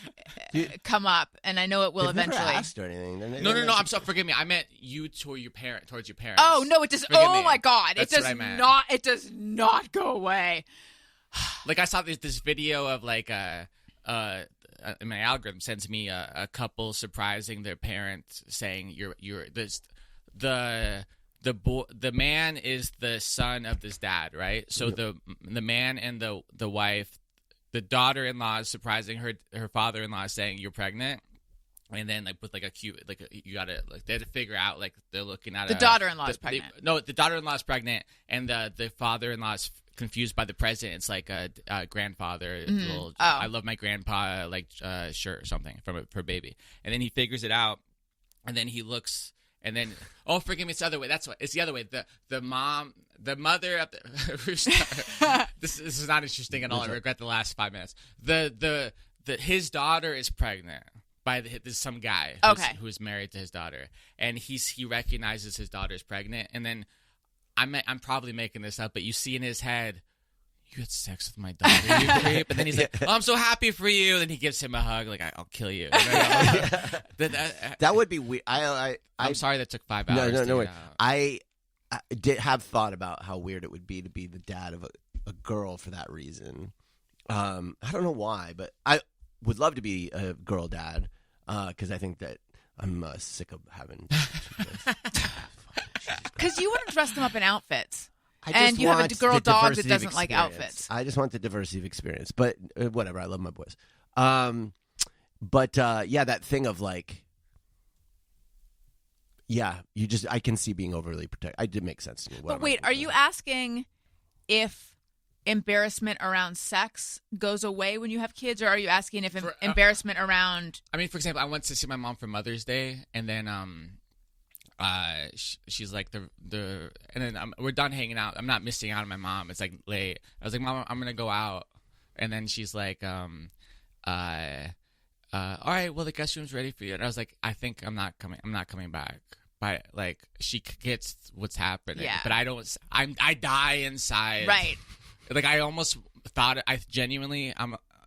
come up, and I know it will eventually. Never asked or anything. No. I'm sorry. Forgive me. I meant you towards your parents. Oh no, it does. Oh my God, That's it does not. It does not go away. Like I saw this video of like my algorithm sends me a couple surprising their parents, saying the man is the son of this dad, right? So the man and the wife, the daughter-in-law is surprising her father-in-law, saying you're pregnant, and then like with like a cute you gotta like they had to figure out like they're looking at the daughter-in-law is pregnant. The daughter-in-law is pregnant, and the father-in-law is confused by the present. It's like a grandfather, little, I love my grandpa like shirt or something from her baby, and then he figures it out, and then he looks. And then, oh, forgive me, it's the other way. That's what it's the other way. The mother of the this is not interesting at all. I regret the last 5 minutes. His daughter is pregnant by some guy who's married to his daughter, and he recognizes his daughter is pregnant. And then I'm probably making this up, but you see in his head, you had sex with my daughter, you creep. And then he's like, oh, I'm so happy for you. Then he gives him a hug, like, I'll kill you. That would be weird. I'm sorry that took 5 hours. No. I did have thought about how weird it would be to be the dad of a girl for that reason. I don't know why, but I would love to be a girl dad because I think that I'm sick of having. Because you want to dress them up in outfits. And you have a girl dog that doesn't like outfits. I just want the diversity of experience. But whatever, I love my boys. But that thing of like, I can see being overly protective. It did make sense to me. But wait, are you asking if embarrassment around sex goes away when you have kids, or are you asking if embarrassment around? I mean, for example, I went to see my mom for Mother's Day, and then she's like and then we're done hanging out. I'm not missing out on my mom. It's like late. I was like, Mom, I'm gonna go out, and then she's like, all right, well, the guest room's ready for you. And I was like, I think I'm not coming back. But like, she gets what's happening, but I don't. I die inside. Right. Like, I almost thought I'm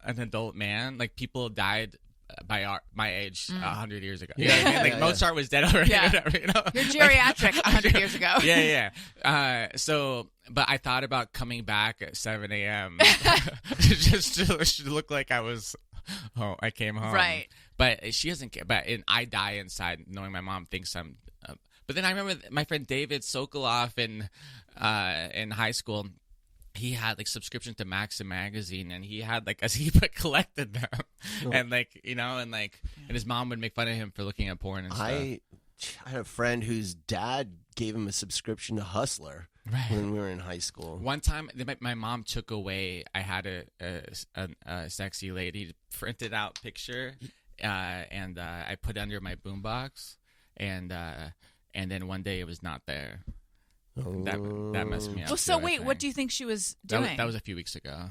an adult man. Like, people died by my age 100 years ago. You know what I mean? Like, Mozart was dead already. Yeah. Whatever, you know? You're geriatric 100 years ago. Yeah. But I thought about coming back at 7 a.m. just to look like I came home. Right. But she doesn't care. But I die inside knowing my mom thinks I'm. But then I remember my friend David Sokoloff in high school. He had like subscription to Maxim magazine, and he had like he collected them, and like and his mom would make fun of him for looking at porn and stuff. I had a friend whose dad gave him a subscription to Hustler when we were in high school. One time, my mom took away. I had a sexy lady printed out picture, and I put it under my boombox, and then one day it was not there. That messed me up. Well, so wait, what do you think she was doing? That was a few weeks ago.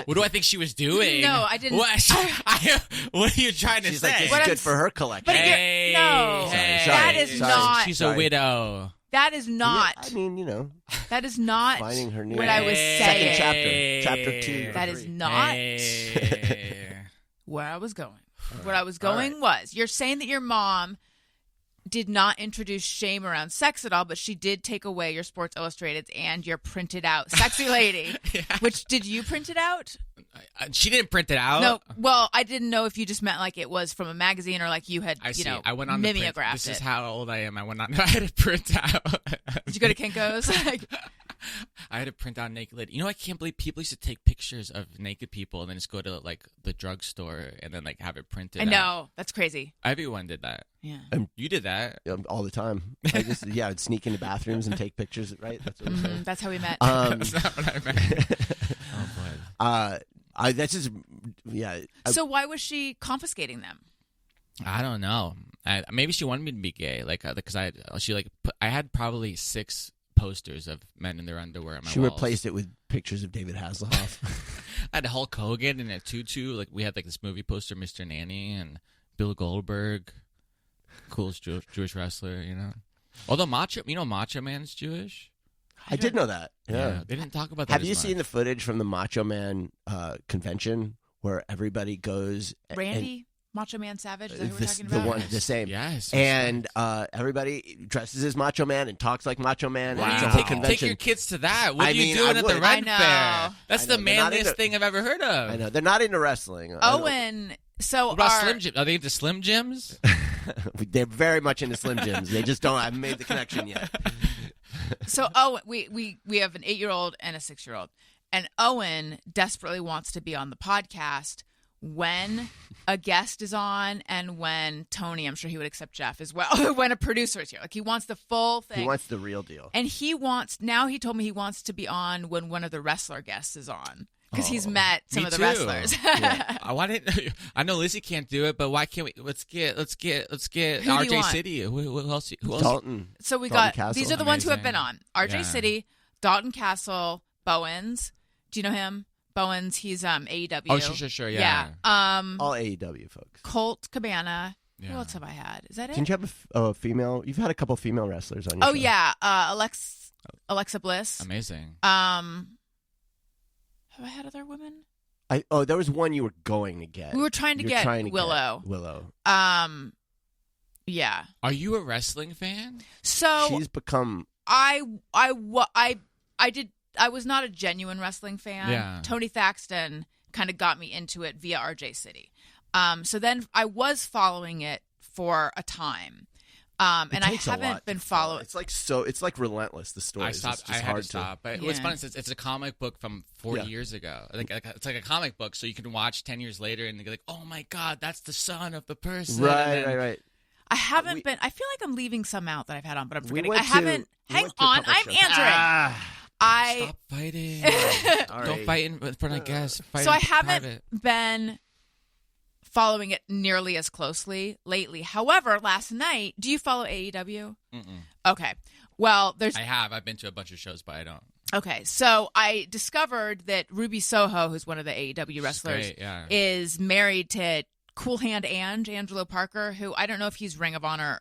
What do I think she was doing? No, I didn't. What are you trying to She's say? like, this is good for her collection. But no, that is not. She's a widow. That is not. Yeah, I mean, you know. That is not finding her new what I was saying. Second chapter 2. That is not where I was going. What I was going was, you're saying that your mom did not introduce shame around sex at all, but she did take away your Sports Illustrated and your printed out sexy lady. Yeah. Which, did you print it out? She didn't print it out. No, well, I didn't know if you just meant like it was from a magazine or like you had, I went on mimeographed This is how old I am. I had to print out. Did you go to Kinko's? I had to print out naked lady. You know, I can't believe people used to take pictures of naked people and then just go to like the drugstore and then like have it printed. I know. out. That's crazy. Everyone did that. Yeah. You did that all the time. I'd sneak into bathrooms and take pictures. Right. That's what I'm saying. That's how we met. That's not what I meant. Oh boy. That's just So why was she confiscating them? I don't know. Maybe she wanted me to be gay, like because I had probably 6 posters of men in their underwear on my She walls. replaced it with pictures of David Hasselhoff. I had Hulk Hogan in a tutu. Like we had like this movie poster, Mr. Nanny, and Bill Goldberg, coolest Jewish wrestler, you know. Although Macho Man's Jewish. I did know that. Yeah. They didn't talk about that. Have you seen the footage from the Macho Man convention where everybody goes? Randy? Macho Man Savage? Is that who we're talking about? The same. Yes. And everybody dresses as Macho Man and talks like Macho Man. Wow. And it's a whole convention. Take your kids to that. What are you doing at the I Ren know. Fair? That's the manliest into- thing I've ever heard of. I know. They're not into wrestling. Owen. So What about Slim Jim? Are they into Slim Jims? They're very much into Slim Jims. They just don't. I haven't made the connection yet. So we have an 8-year-old and a 6-year-old, and Owen desperately wants to be on the podcast when a guest is on and when Tony, I'm sure he would accept Jeff as well, when a producer is here. Like he wants the full thing. He wants the real deal. And he told me he wants to be on when one of the wrestler guests is on. Because he's met some of the wrestlers. Yeah. I know Lizzie can't do it, but why can't we? Let's get RJ City. Who else? Dalton. So we Dalton got Castle. These are the ones who have been on. RJ Yeah. City, Dalton Castle, Bowens. Do you know him? Bowens, he's AEW. Oh, sure, yeah. All AEW folks. Colt Cabana. Yeah. Who else have I had? Is that it? Didn't you have a female? You've had a couple female wrestlers on your show. Oh yeah, Alexa Bliss. Amazing. Have I had other women? There was one you were going to get. We were trying to get Willow. Willow. Yeah. Are you a wrestling fan? So she's become. I was not a genuine wrestling fan. Yeah. Tony Thaxton kind of got me into it via RJ City. So then I was following it for a time. And I haven't been following. It's like relentless. The story. I stopped. I had to stop. But what's funny is it's a comic book from 40 years ago. It's like a comic book, so you can watch 10 years later and you're like, oh my god, that's the son of the person. Right. I haven't been. I feel like I'm leaving some out that I've had on, but I'm forgetting. Hang on. I'm answering. Stop fighting. Don't fight in front of guests. So I haven't been following it nearly as closely lately. However, last night, do you follow AEW? Mm-mm. Okay. Well, I've been to a bunch of shows, but I don't. Okay, so I discovered that Ruby Soho, who's one of the AEW wrestlers, is married to Cool Hand Angelo Parker, who I don't know if he's Ring of Honor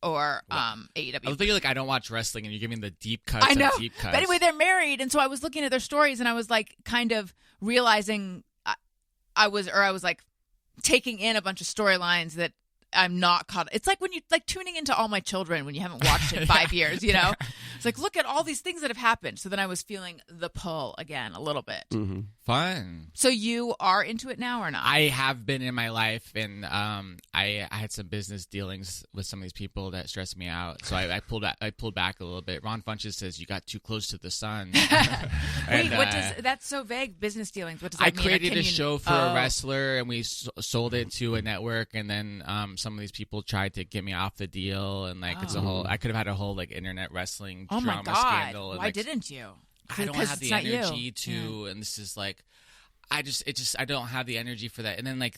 or AEW. I feel like I don't watch wrestling, and you're giving the deep cuts. I know, deep cuts. But anyway, they're married, and so I was looking at their stories, and I was like, kind of realizing I was like taking in a bunch of storylines that I'm not caught. It's like when you tuning into All My Children when you haven't watched in 5 years, you know? It's like, look at all these things that have happened. So then I was feeling the pull again a little bit. Mm-hmm. Fun. So you are into it now or not? I have been in my life, and I had some business dealings with some of these people that stressed me out. So I pulled back a little bit. Ron Funches says you got too close to the sun. Wait, what does that's so vague? Business dealings. What does that mean? I created a show for a wrestler, and we sold it to a network, and then some of these people tried to get me off the deal, and it's a whole. I could have had a whole internet wrestling drama scandal. And, why didn't you? I don't have the energy to, and this is I don't have the energy for that. And then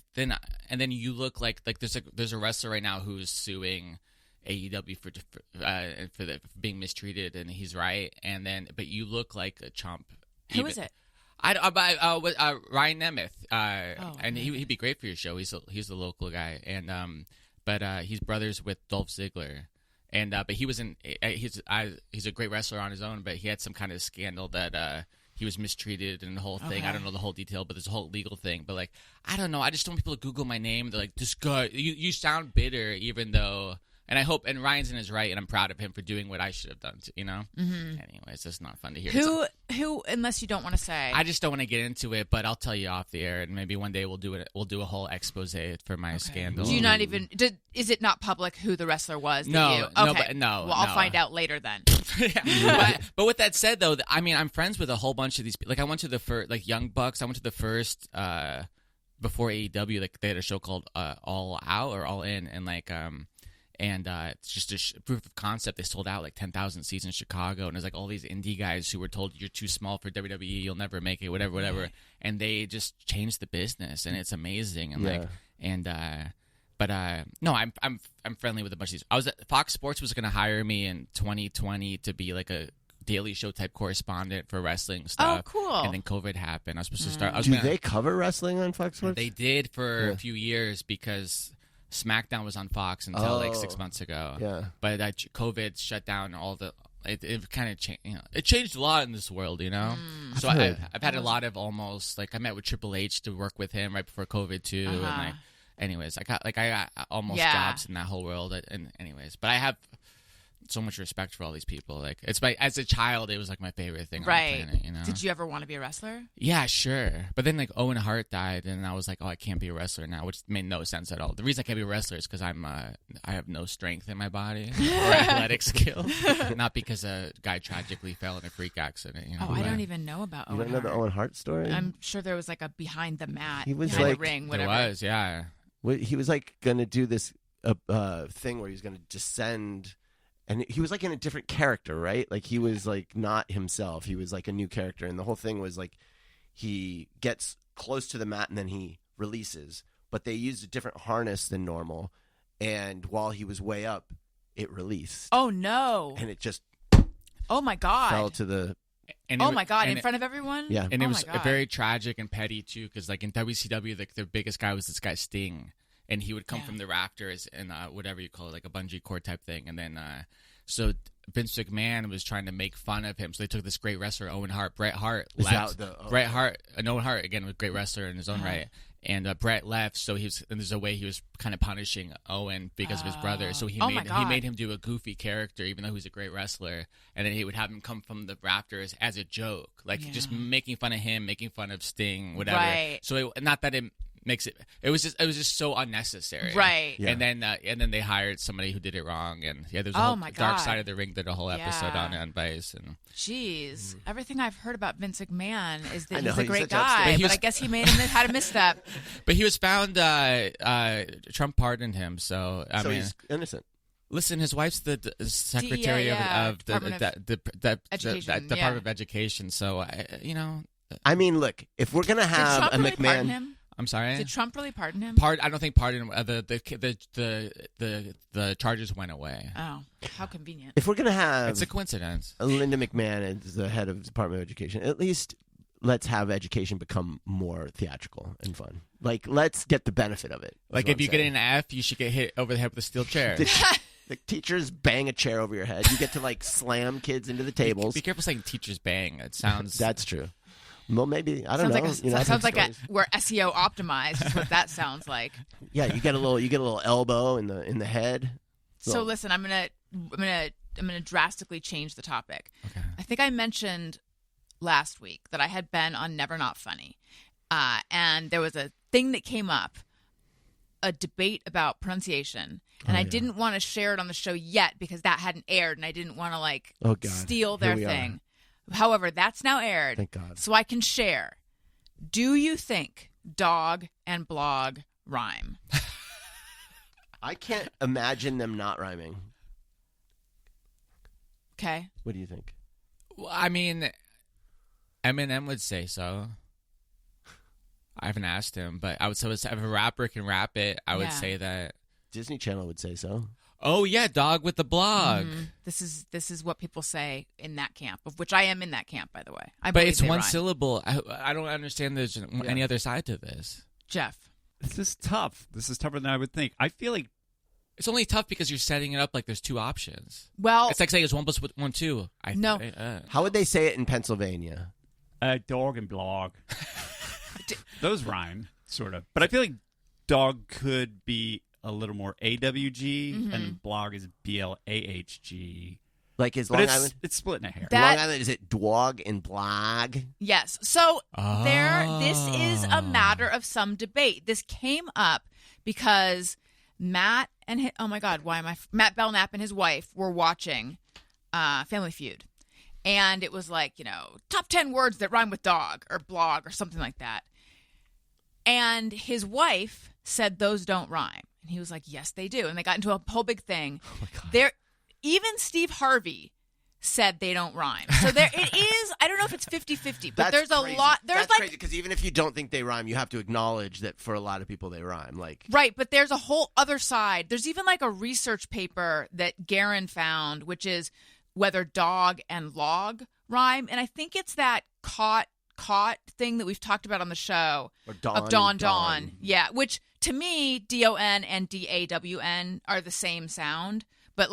then you look like there's a wrestler right now who's suing AEW for being mistreated, and he's right. And then, but you look like a chump. Who is it? Ryan Nemeth, and he'd be great for your show. He's a local guy, and but he's brothers with Dolph Ziggler, and but he was he's a great wrestler on his own, but he had some kind of scandal that he was mistreated and the whole thing. Okay. I don't know the whole detail, but there's a whole legal thing. But like, I don't know. I just don't want people to Google my name. They're like, this guy, you sound bitter, even though. And I hope, and Ryan's in his right, and I'm proud of him for doing what I should have done, Anyways, it's not fun to hear. Who, unless you don't want to say. I just don't want to get into it, but I'll tell you off the air, and maybe one day we'll do a whole expose for my scandal. Do you not even, is it not public who the wrestler was? No, okay. no. Well, I'll find out later then. but with that said, though, I mean, I'm friends with a whole bunch of these people. Like, I went to the first, like, Young Bucks, I went to the first, before AEW, like, they had a show called All Out or All In, and like, and it's just a proof of concept. They sold out like 10,000 seats in Chicago, and there's like all these indie guys who were told you're too small for WWE, you'll never make it, whatever. Right. And they just changed the business, and it's amazing. And no, I'm friendly with a bunch of these. Fox Sports was going to hire me in 2020 to be like a Daily Show type correspondent for wrestling stuff. Oh, cool! And then COVID happened. I was supposed to start. Do they cover wrestling on Fox Sports? They did for a few years because SmackDown was on Fox until like 6 months ago. Yeah. But COVID shut down all the. It kind of changed. It changed a lot in this world, So I've had a lot of almost like I met with Triple H to work with him right before COVID too, and like, anyways, I got almost jobs in that whole world, and anyways, but I have so much respect for all these people. Like as a child, it was like my favorite thing on the planet. Did you ever want to be a wrestler? Yeah, sure. But then like Owen Hart died, and I was like, oh, I can't be a wrestler now, which made no sense at all. The reason I can't be a wrestler is because I have no strength in my body or athletic skill, not because a guy tragically fell in a freak accident. I don't even know about Owen Hart. You don't know the Owen Hart story? I'm sure there was like a behind the mat, he was behind like, the ring, whatever. There was, yeah. He was like going to do this thing where he was going to descend. And he was like in a different character, right? Like he was like not himself. He was like a new character. And the whole thing was like he gets close to the mat and then he releases. But they used a different harness than normal. And while he was way up, it released. Oh, no. And it just oh my God. fell to the... my God, in front of everyone? Yeah. And it was very tragic and petty, too, because like in WCW, their biggest guy was this guy Sting. And he would come from the rafters and whatever you call it, like a bungee cord type thing. And then, so Vince McMahon was trying to make fun of him. So they took this great wrestler, Owen Hart. Bret Hart left. Bret Hart, and Owen Hart, again, was a great wrestler in his own right. And Bret left, so and there's a way he was kind of punishing Owen because of his brother. So he made him do a goofy character, even though he was a great wrestler. And then he would have him come from the rafters as a joke, like just making fun of him, making fun of Sting, whatever. Right. So not that it makes it was just so unnecessary, right? Yeah. And then they hired somebody who did it wrong, and there's a whole Dark Side of the Ring did a whole episode on Vice. And jeez, everything I've heard about Vince McMahon is that he's a he's great guy, but I guess he had a misstep. But he was found. Trump pardoned him, so I mean, he's innocent. Listen, his wife's the secretary of the Department of Education, so I mean, look, if we're gonna have a McMahon, pardon him? I'm sorry. Did Trump really pardon him? I don't think pardon him. The charges went away. Oh, how convenient! If we're gonna have, it's a coincidence. Linda McMahon as the head of the Department of Education. At least let's have education become more theatrical and fun. Like, let's get the benefit of it. Like, if you get an F, you should get hit over the head with a steel chair. The teachers bang a chair over your head. You get to like slam kids into the tables. Be careful saying teachers bang. It sounds. That's true. Well, maybe I don't know. Sounds like we're SEO optimized. Is what that sounds like. Yeah, you get a little elbow in the head. So listen, I'm gonna drastically change the topic. Okay. I think I mentioned last week that I had been on Never Not Funny, and there was a thing that came up, a debate about pronunciation, and I didn't want to share it on the show yet because that hadn't aired, and I didn't want to steal their thing. However, that's now aired. Thank God. So I can share. Do you think dog and blog rhyme? I can't imagine them not rhyming. Okay. What do you think? Well, I mean, Eminem would say so. I haven't asked him, but I would say if a rapper can rap it, I would say that. Disney Channel would say so. Oh yeah, dog with the blog. This is what people say in that camp, of which I am in that camp, by the way. But it's one syllable. I don't understand there's any other side to this. Jeff. This is tough. This is tougher than I would think. I feel like it's only tough because you're setting it up like there's two options. Well, it's like saying it's 1 + 1 2. No. How would they say it in Pennsylvania? Dog and blog. Those rhyme, sort of. But I feel like dog could be a little more AWG, and blog is BLAHG. Like is Long Island? It's splitting a hair. Long Island, is it dog and blog? Yes. So this is a matter of some debate. This came up because Matt and Matt Belknap and his wife were watching Family Feud. And it was like, top 10 words that rhyme with dog or blog or something like that. And his wife said those don't rhyme. And he was like, yes, they do. And they got into a whole big thing. Oh my God. Even Steve Harvey said they don't rhyme. So there it is. I don't know if it's 50-50, but there's crazy. A lot. There's That's crazy because even if you don't think they rhyme, you have to acknowledge that for a lot of people they rhyme. Right, but there's a whole other side. There's even like a research paper that Garen found, which is whether dog and log rhyme. And I think it's that caught thing that we've talked about on the show of dawn. Yeah, which to me, DON and DAWN are the same sound, but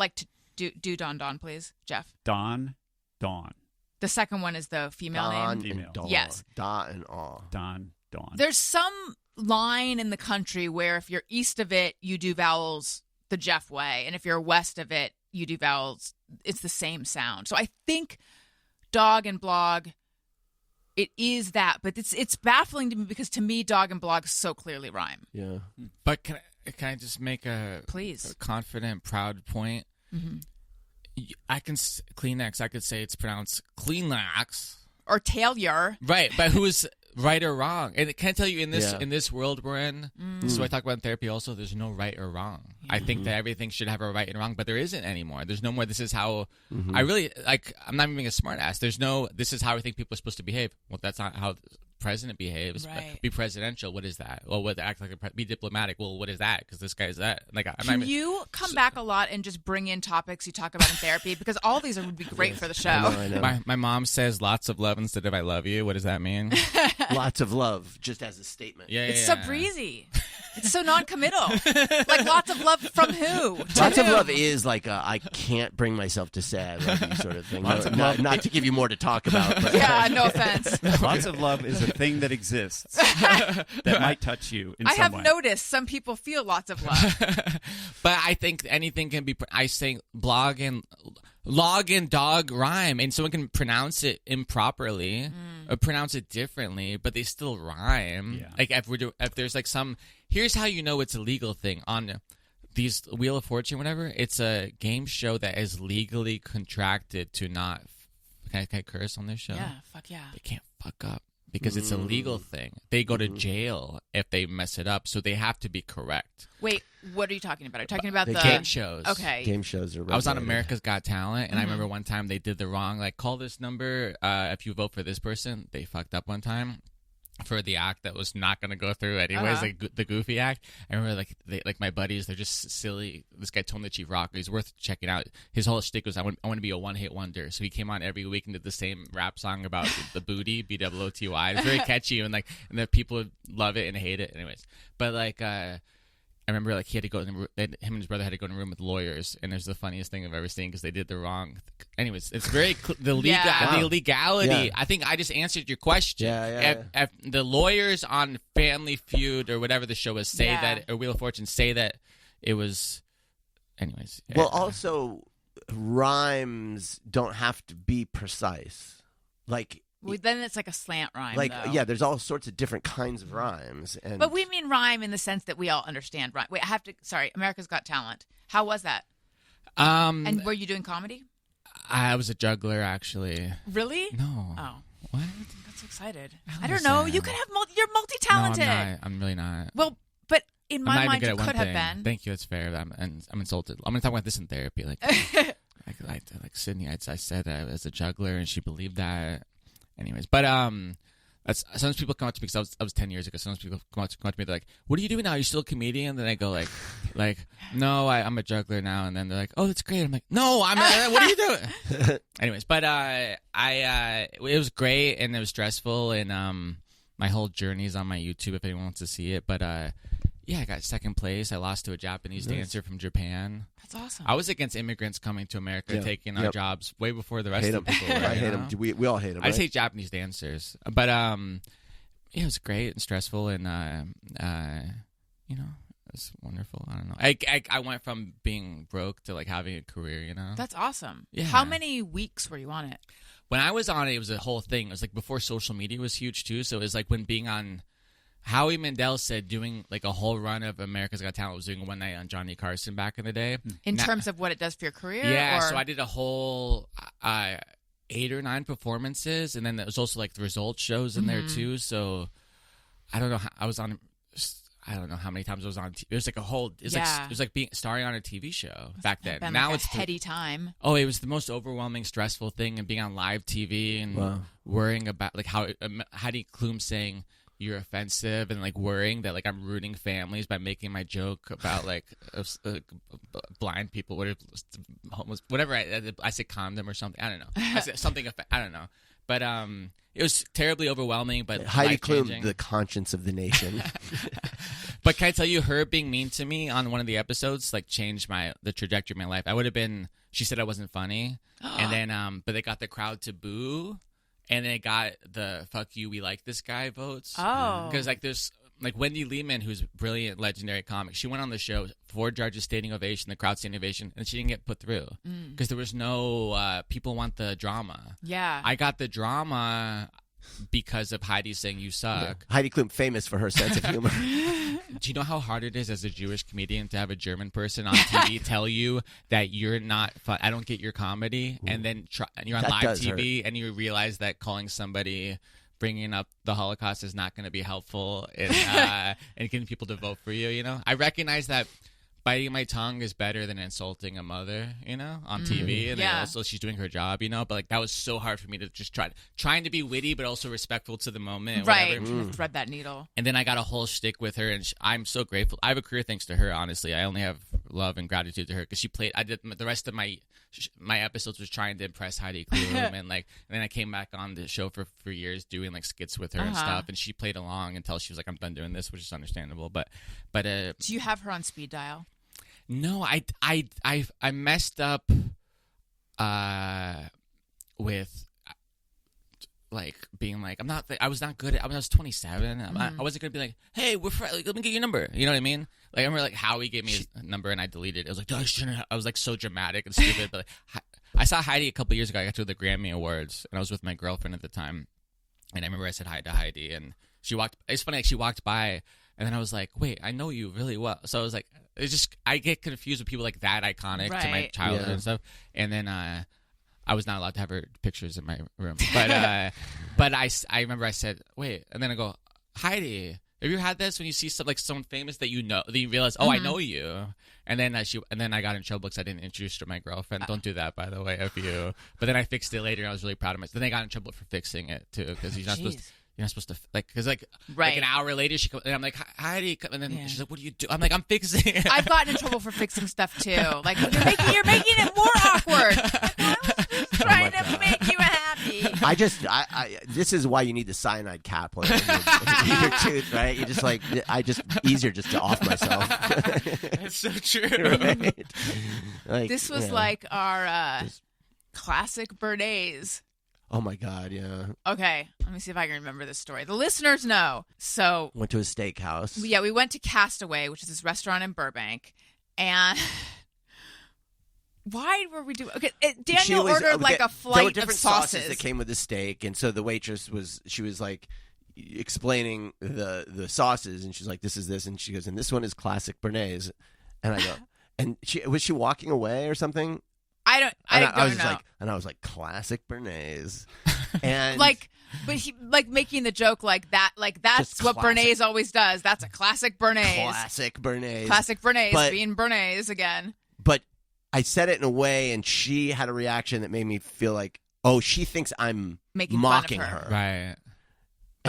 do dawn, please, Jeff. Dawn. The second one is the female name. Female. Dawn. Yes. Da and aw. Dawn. There's some line in the country where if you're east of it, you do vowels the Jeff way, and if you're west of it, you do vowels. It's the same sound. So I think dog and blog, it is that, but it's baffling to me because to me, dog and blog so clearly rhyme. Yeah. But can I just make a confident, proud point? Mm-hmm. I can Kleenex. I could say it's pronounced Kleenex or tailor. Right, but who's right or wrong? And can I tell you in this world we're in? This is what I talk about in therapy. Also, there's no right or wrong. I think that everything should have a right and wrong, but there isn't anymore. There's no more. This is how I really like. I'm not even being a smart ass. There's no. This is how I think people are supposed to behave. Well, that's not how the president behaves. Right. Be presidential. What is that? Well, what act like be diplomatic. Well, what is that? Because this guy is that. Like, can you come back a lot and just bring in topics you talk about in therapy? Because all these would be great for the show. I know. My mom says lots of love instead of I love you. What does that mean? Lots of love, just as a statement. Yeah, it's so breezy. It's so non-committal. Like lots of love from who? Lots of love is like I can't bring myself to say I love you sort of thing. Not to give you more to talk about. But. Yeah, no offense. Lots of love is a thing that exists that might touch you in some way. I have noticed some people feel lots of love. But I think anything can be. I say log and dog rhyme, and someone can pronounce it improperly or pronounce it differently, but they still rhyme. Yeah. Like if there's like some. Here's how you know it's a legal thing on these Wheel of Fortune, whatever. It's a game show that is legally contracted to not. Can I curse on this show? Yeah, fuck yeah. They can't fuck up because it's a legal thing. They go to jail if they mess it up, so they have to be correct. Wait, what are you talking about? Are you talking about the game shows? Okay, game shows are. I was on America's Got Talent, and I remember one time they did the wrong. Like, call this number if you vote for this person. They fucked up one time for the act that was not going to go through anyways, like the goofy act. I remember like my buddies, they're just silly. This guy told me the Chief Rock, he's worth checking out. His whole shtick was I want to be a one-hit wonder. So he came on every week and did the same rap song about the booty, BOOTY. It's very catchy and the people love it and hate it. Anyways, but I remember he had to go in him and his brother had to go in a room with lawyers, and there's the funniest thing I've ever seen because they did the wrong. Anyways, it's very the legality. Yeah. I think I just answered your question. Yeah. If the lawyers on Family Feud or whatever the show was that, or Wheel of Fortune say that it was. Anyways. Well, also rhymes don't have to be precise. Well, then it's like a slant rhyme. There's all sorts of different kinds of rhymes. But we mean rhyme in the sense that we all understand rhyme. Wait, America's Got Talent. How was that? And were you doing comedy? I was a juggler, actually. Really? No. Oh. What? I got so excited. I don't know. You could have you're multi-talented. No, I'm not. I'm really not. Well, but in my mind, you could have been. Thank you. That's fair. I'm insulted. I'm going to talk about this in therapy. Like Sydney, I said that I was a juggler, and she believed that. Anyways, but Sometimes people come up to me because I was 10 years ago. Sometimes people come up to me. They're like, "What are you doing now? Are you still a comedian?" And then I go like, "No, I'm a juggler now." And then they're like, "Oh, that's great." I'm like, "No, I'm. What are you doing?" Anyways, but it was great and it was stressful, and my whole journey is on my YouTube if anyone wants to see it. But yeah, I got second place. I lost to a Japanese dancer from Japan. That's awesome. I was against immigrants coming to America, taking our jobs way before the rest of the people. Were, I hate them. We all hate them. I just hate Japanese dancers. But yeah, it was great and stressful, and it was wonderful. I don't know. I went from being broke to like having a career. That's awesome. Yeah. How many weeks were you on it? When I was on it, it was a whole thing. It was like before social media was huge too. So it was like when being on. Howie Mandel said doing like a whole run of America's Got Talent was doing one night on Johnny Carson back in the day. In terms of what it does for your career? Yeah, or? So I did a whole 8 or 9 performances, and then there was also like the results shows in there too. So I don't know. I was on. I don't know how many times I was on. It was like a whole. It was like being starring on a TV show back then. Been now like it's a heady time. Oh, it was the most overwhelming, stressful thing, and being on live TV and worrying about like how Heidi Klum saying. You're offensive and like worrying that like I'm ruining families by making my joke about like blind people, whatever. I said condom or something. I don't know. I said something. I don't know. But it was terribly overwhelming. But Heidi Klum, the conscience of the nation. But can I tell you, her being mean to me on one of the episodes like changed the trajectory of my life. I would have been. She said I wasn't funny, and then but they got the crowd to boo. And then it got the "fuck you, we like this guy" votes. Oh, because like there's like Wendy Lehman, who's a brilliant, legendary comic. She went on the show, 4 judges standing ovation, the crowd standing ovation, and she didn't get put through because there was no people want the drama. Yeah, I got the drama because of Heidi saying you suck. Yeah. Heidi Klum, famous for her sense of humor. Do you know how hard it is as a Jewish comedian to have a German person on TV tell you that you're not fun? I don't get your comedy, and then you're on live TV and you realize that calling somebody, bringing up the Holocaust is not going to be helpful and getting people to vote for you. I recognize that biting my tongue is better than insulting a mother, on TV. And then also she's doing her job, but like that was so hard for me to just trying to be witty, but also respectful to the moment. Right. Thread that needle. And then I got a whole shtick with her, and I'm so grateful. I have a career thanks to her, honestly. I only have love and gratitude to her because she played. I did the rest of my episodes was trying to impress Heidi Klum, and then I came back on the show for years doing like skits with her and stuff, and she played along until she was like, I'm done doing this, which is understandable. But do you have her on speed dial? No, I messed up with like being like I was not good at. I was 27. I wasn't gonna be like, hey, we're friends. Like, let me get your number. You know what I mean? Like I remember like Howie gave me his number and I deleted it. I was like, I was like so dramatic and stupid. But like, I saw Heidi a couple years ago. I got to the Grammy Awards and I was with my girlfriend at the time. And I remember I said hi to Heidi and she walked. It's funny, like she walked by. And then I was like, wait, I know you really well. So I was like, I get confused with people like that iconic to my childhood and stuff. And then I was not allowed to have her pictures in my room. But I remember I said, wait. And then I go, Heidi, have you had this when you see someone famous that you realize, I know you. And then I got in trouble because I didn't introduce her to my girlfriend. Don't do that, by the way, But then I fixed it later and I was really proud of myself. Then I got in trouble for fixing it too because you're not supposed to. You're not supposed to because like an hour later she comes and I'm like Heidi, and then she's like, what do you do? I'm like, I'm fixing it. I've gotten in trouble for fixing stuff too. Like you're making it more awkward. I was just trying to make you happy. This is why you need the cyanide cap on your tooth, right? You just easier just to off myself. That's so true. Right? Like, this was like our classic Bernays. Oh my God, yeah. Okay, let me see if I can remember this story. The listeners know. So went to a steakhouse. Yeah, we went to Castaway, which is this restaurant in Burbank, and why were we doing? Okay, Daniel ordered like a flight there were different of sauces that came with the steak, and so the waitress was like explaining the sauces, and she's like, "This is this," and she goes, "And this one is classic Bernays," and I go, "And was she walking away or something?" I don't know. And I was like, classic Bernays. And but he making the joke like that, that's what Bernays always does. That's a classic Bernays. Classic Bernays. Classic Bernays being Bernays again. But I said it in a way and she had a reaction that made me feel like, oh, she thinks I'm making mocking fun of her. Right.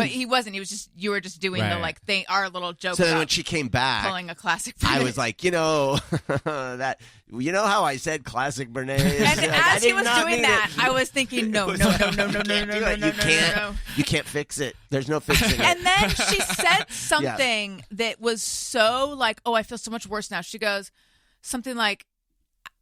But he wasn't. He was just, you were just doing the like thing, our little joke. So then when she came back, pulling a classic Bernays. I was like, that, how I said classic Bernays? And as he was doing that, I was thinking, no. You can't fix it. There's no fixing it. And then she said something that was so like, oh, I feel so much worse now. She goes something like,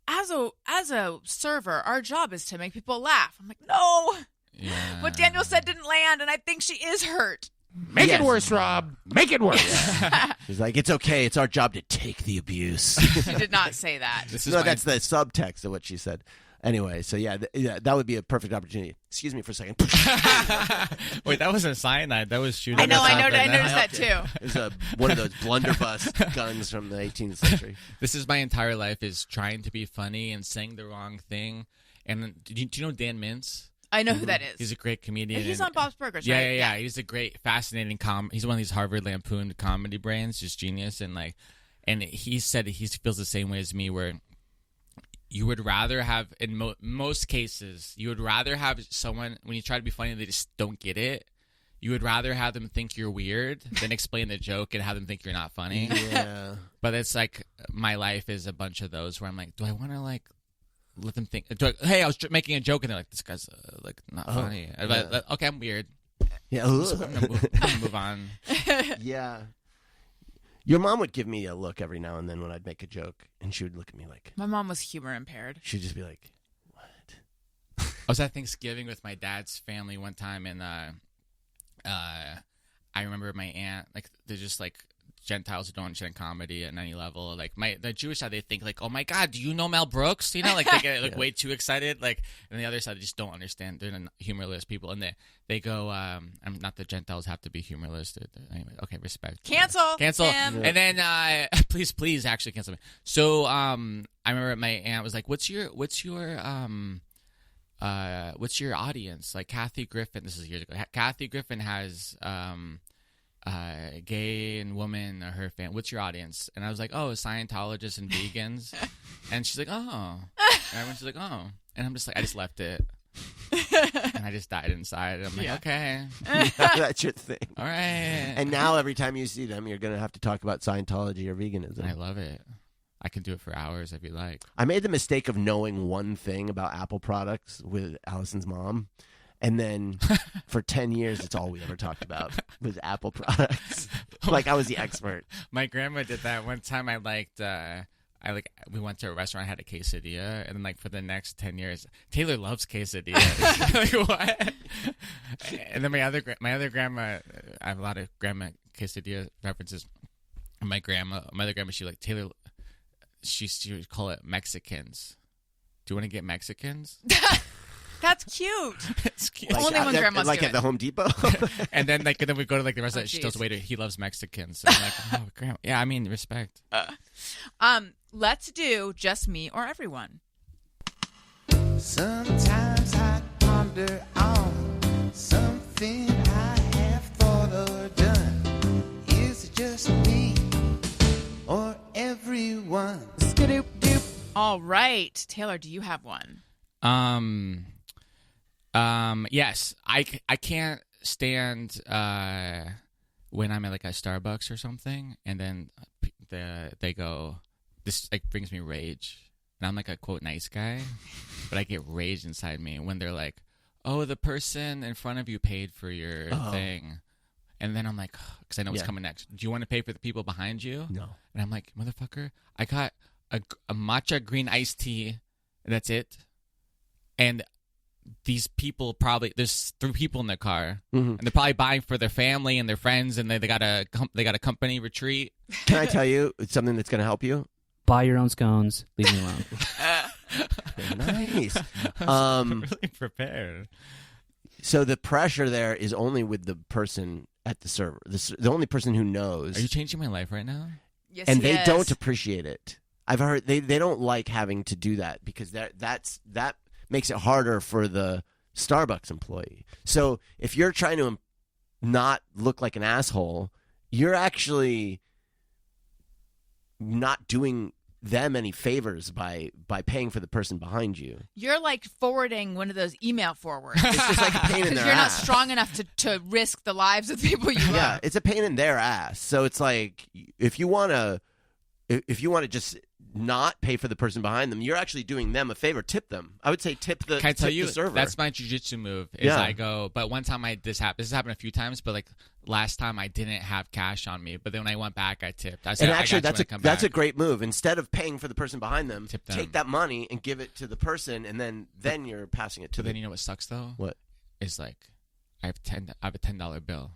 as a server, our job is to make people laugh. I'm like, no. Yeah. What Daniel said didn't land, and I think she is hurt. Make it worse, Rob. Make it worse. He's like, it's okay. It's our job to take the abuse. She did not say that. That's the subtext of what she said. Anyway, so that would be a perfect opportunity. Excuse me for a second. Wait, that wasn't cyanide. That was shooting. I know. I noticed that too. It was one of those blunderbuss guns from the 18th century. This is my entire life, is trying to be funny and saying the wrong thing. And do you know Dan Mintz? I know who that is. He's a great comedian. He's on Bob's Burgers, right? Yeah. He's a great, fascinating he's one of these Harvard Lampoon comedy brains, just genius. And he said he feels the same way as me, where you would rather have, in most cases, you would rather have someone, when you try to be funny, they just don't get it. You would rather have them think you're weird than explain the joke and have them think you're not funny. Yeah. But it's like, my life is a bunch of those where I'm like, do I want to let them think? Hey, I was making a joke, and they're like, "This guy's not funny." Yeah. Okay, I'm weird. Yeah, I'm gonna move on. Yeah, your mom would give me a look every now and then when I'd make a joke, and she would look at me like. My mom was humor impaired. She'd just be like, "What?" I was at Thanksgiving with my dad's family one time, and I remember my aunt, they're just Gentiles who don't understand comedy at any level. The Jewish side, they think oh my God, do you know Mel Brooks? They get way too excited. And the other side, they just don't understand. They're humorless people, and they go, not that Gentiles have to be humorless. Anyway, okay, respect. Cancel. Yeah. And then please actually cancel me. So I remember my aunt was like, what's your audience? Kathy Griffin. This is years ago. Kathy Griffin has gay and woman or her fan. What's your audience? And I was like, oh, Scientologists and vegans. And she's like, oh. And everyone's like, oh. And I'm just I just left it. And I just died inside. And I'm like, okay. That's your thing. All right. And now every time you see them, you're going to have to talk about Scientology or veganism. I love it. I can do it for hours if you like. I made the mistake of knowing one thing about Apple products with Allison's mom. And then for 10 years, it's all we ever talked about was Apple products. I was the expert. My grandma did that one time. We went to a restaurant, I had a quesadilla, and then for the next 10 years, Taylor loves quesadillas. What? And then my other grandma, I have a lot of grandma quesadilla references. My other grandma, Taylor, she would call it Mexicans. Do you want to get Mexicans? That's cute. It's cute. Only when grandma's doing at the Home Depot. And then then we go to the restaurant. She tells the waiter he loves Mexicans. And I'm like, oh, grandma. Yeah, I mean, respect. Let's do just me or everyone. Sometimes I ponder on something I have thought or done. Is it just me or everyone? Skadoop-doop. All right, Taylor, do you have one? Yes, I can't stand when I'm at a Starbucks or something, and then they go, this brings me rage, and I'm a quote nice guy, but I get rage inside me when they're like, oh, the person in front of you paid for your thing, and then I'm like, because I know what's coming next. Do you want to pay for the people behind you? No. And I'm like, motherfucker, I got a matcha green iced tea, and that's it. And these people there's 3 people in the car, and they're probably buying for their family and their friends, and they got a company retreat. Can I tell you something that's going to help you? Buy your own scones. Leave me alone. Nice. I'm really prepared. So the pressure there is only with the person at the server, the only person who knows. Are you changing my life right now? Yes, and they don't appreciate it. I've heard they don't like having to do that because that makes it harder for the Starbucks employee. So if you're trying to not look like an asshole, you're actually not doing them any favors by paying for the person behind you. You're like forwarding one of those email forwards. It's just like a pain in their ass. Because you're not strong enough to risk the lives of people you love. Yeah, it's a pain in their ass. So it's like if you want to just not pay for the person behind them, you're actually doing them a favor. Tip them. I would say tip the. Can I tell you? The server. That's my jiu-jitsu move. Is I go, but one time this has happened a few times, but like last time I didn't have cash on me, but then when I went back, I tipped. I said, and actually, that's a back. great move. Instead of paying for the person behind them, Tip them. take that money and give it to the person, and then you're passing it to But them. then you know what sucks though? What? Is like I have a $10 bill.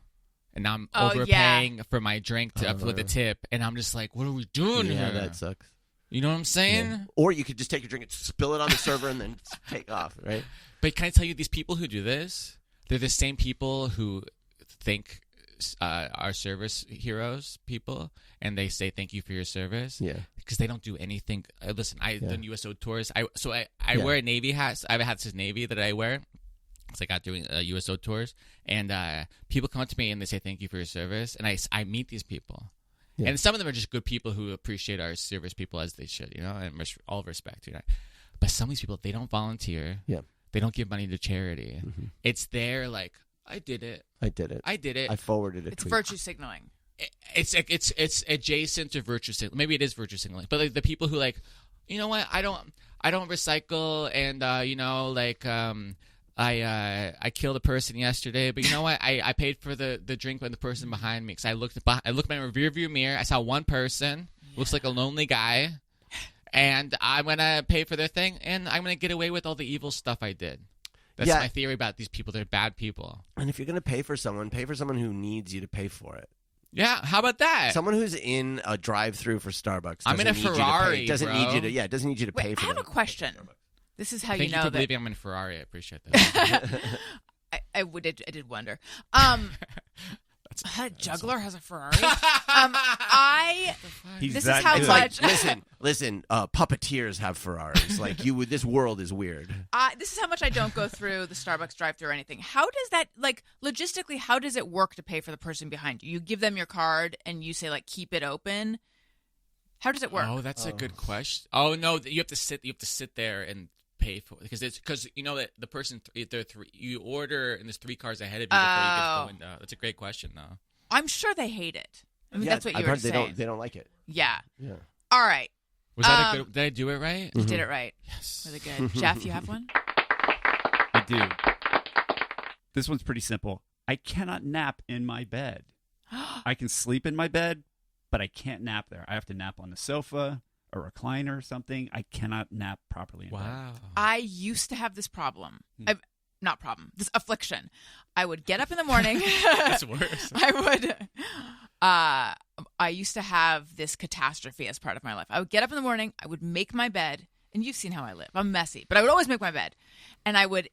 And now I'm Oh, overpaying for my drink with the tip, and I'm just like, "What are we doing Yeah, here?" that sucks. You know what I'm saying? Yeah. Or you could just take your drink and spill it on the server and then take off, right? But can I tell you, these people who do this, they're the same people who think our service heroes people, and they say thank you for your service. Yeah. Because they don't do anything. Listen, I've done USO tours. I wear a Navy hat. I have a hat that says Navy that I wear. It's like out doing USO tours, and people come up to me and they say thank you for your service, and I meet these people. Yeah. And some of them are just good people who appreciate our service people as they should, and all respect, But some of these people, they don't volunteer. Yeah. They don't give money to charity. Mm-hmm. It's their like, I did it. I forwarded it. It's virtue signaling. It's adjacent to virtue signaling. Maybe it is virtue signaling. But like the people who like, you know what? I don't recycle, and I killed a person yesterday, but you know what? I paid for the drink with the person behind me because I looked in my rear view mirror. I saw one person, looks like a lonely guy, and I'm gonna pay for their thing, and I'm gonna get away with all the evil stuff I did. That's my theory about these people. They're bad people. And if you're gonna pay for someone who needs you to pay for it. Yeah, how about that? Someone who's in a drive-through for Starbucks. I'm in a Ferrari. Doesn't need you to. Yeah, doesn't need you to pay for it. I have a question. This is how Thank you know for that. believing I'm in a Ferrari. I appreciate that. I did wonder. A juggler has a Ferrari. This is how much. Listen. Puppeteers have Ferraris. Like you, this world is weird. This is how much I don't go through the Starbucks drive-thru or anything. How does that, like, logistically? How does it work to pay for the person behind you? You give them your card and you say, like, keep it open. How does it work? Oh, that's a good question. Oh no, you have to sit there and pay for it because you know that the person you order and there's 3 cars ahead of you before you get to the window. That's a great question though. I'm sure they hate it. I mean, that's what you were saying. They don't like it. Yeah. Yeah. All right. Was that a good? Did I do it right? You did it right. Yes. Really good. Jeff, you have one? I do. This one's pretty simple. I cannot nap in my bed. I can sleep in my bed, but I can't nap there. I have to nap on the sofa, a recliner or something. I cannot nap properly in bed. Wow. I used to have this problem. This affliction. I would get up in the morning. That's worse. I used to have this catastrophe as part of my life. I would get up in the morning. I would make my bed. And you've seen how I live. I'm messy. But I would always make my bed. And I would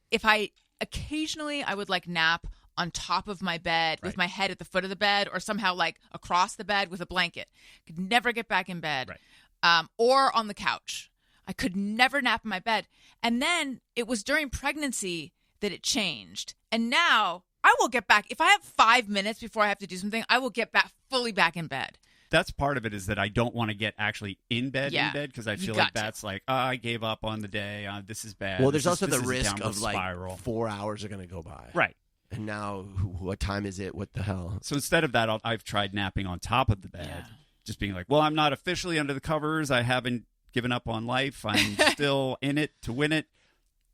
like nap on top of my bed with my head at the foot of the bed or somehow like across the bed with a blanket. Could never get back in bed. Right. Or on the couch. I could never nap in my bed. And then it was during pregnancy that it changed. And now I will get back. If I have 5 minutes before I have to do something, I will get fully back in bed. That's part of it is that I don't want to get actually in bed because I feel like that's like, I gave up on the day. This is bad. Well, there's also the risk of like spiral. 4 hours are going to go by. Right. And now, what time is it? What the hell? So instead of that, I've tried napping on top of the bed. Just being like, well, I'm not officially under the covers. I haven't given up on life. I'm still in it to win it.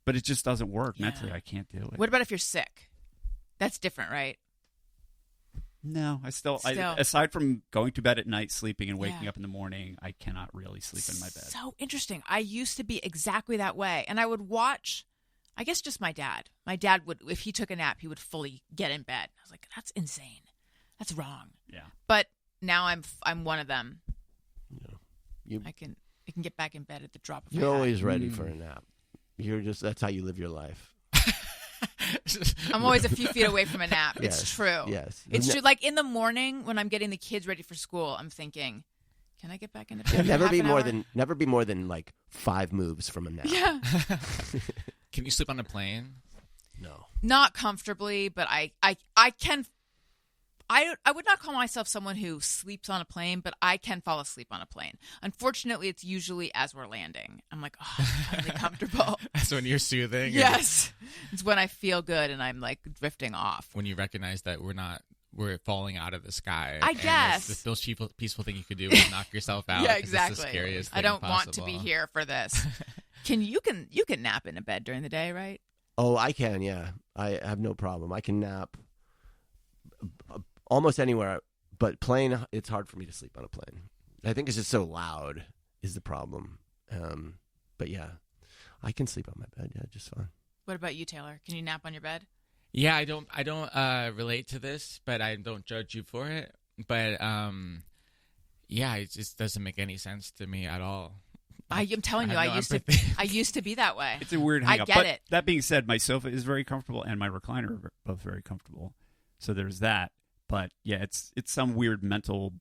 But it just doesn't work. Mentally, I can't do it. What about if you're sick? That's different, right? No, aside from going to bed at night, sleeping, and waking up in the morning, I cannot really sleep in my bed. So interesting. I used to be exactly that way. And I would watch, I guess just my dad. My dad would, if he took a nap, he would fully get in bed. I was like, that's insane. That's wrong. Yeah. But now I'm one of them. Yeah. I can get back in bed at the drop of a hat. You're always ready for a nap. That's how you live your life. I'm always a few feet away from a nap. Yes, it's true. Yes. It's true. Like in the morning when I'm getting the kids ready for school, I'm thinking, can I get back into bed? Never be more than like 5 moves from a nap. Yeah. Can you sleep on a plane? No. Not comfortably, but I can. I would not call myself someone who sleeps on a plane, but I can fall asleep on a plane. Unfortunately, it's usually as we're landing. I'm like, oh, I'm finally comfortable. That's when you're soothing. Yes. It's when I feel good and I'm like drifting off. When you recognize that we're falling out of the sky. I guess. It's the most peaceful thing you could do is knock yourself out. Yeah, exactly. It's the scariest thing I don't possible. want to be here for this. You can nap in a bed during the day, right? Oh, I can, yeah. I have no problem. I can nap almost anywhere, but plane, it's hard for me to sleep on a plane. I think it's just so loud is the problem. But yeah, I can sleep on my bed, yeah, just fine. What about you, Taylor? Can you nap on your bed? Yeah, I don't relate to this, but I don't judge you for it. But yeah, it just doesn't make any sense to me at all. I am telling you, I used to be that way. It's a weird hang up. I get it. That being said, my sofa is very comfortable and my recliner are both very comfortable. So there's that. But yeah, it's some weird mental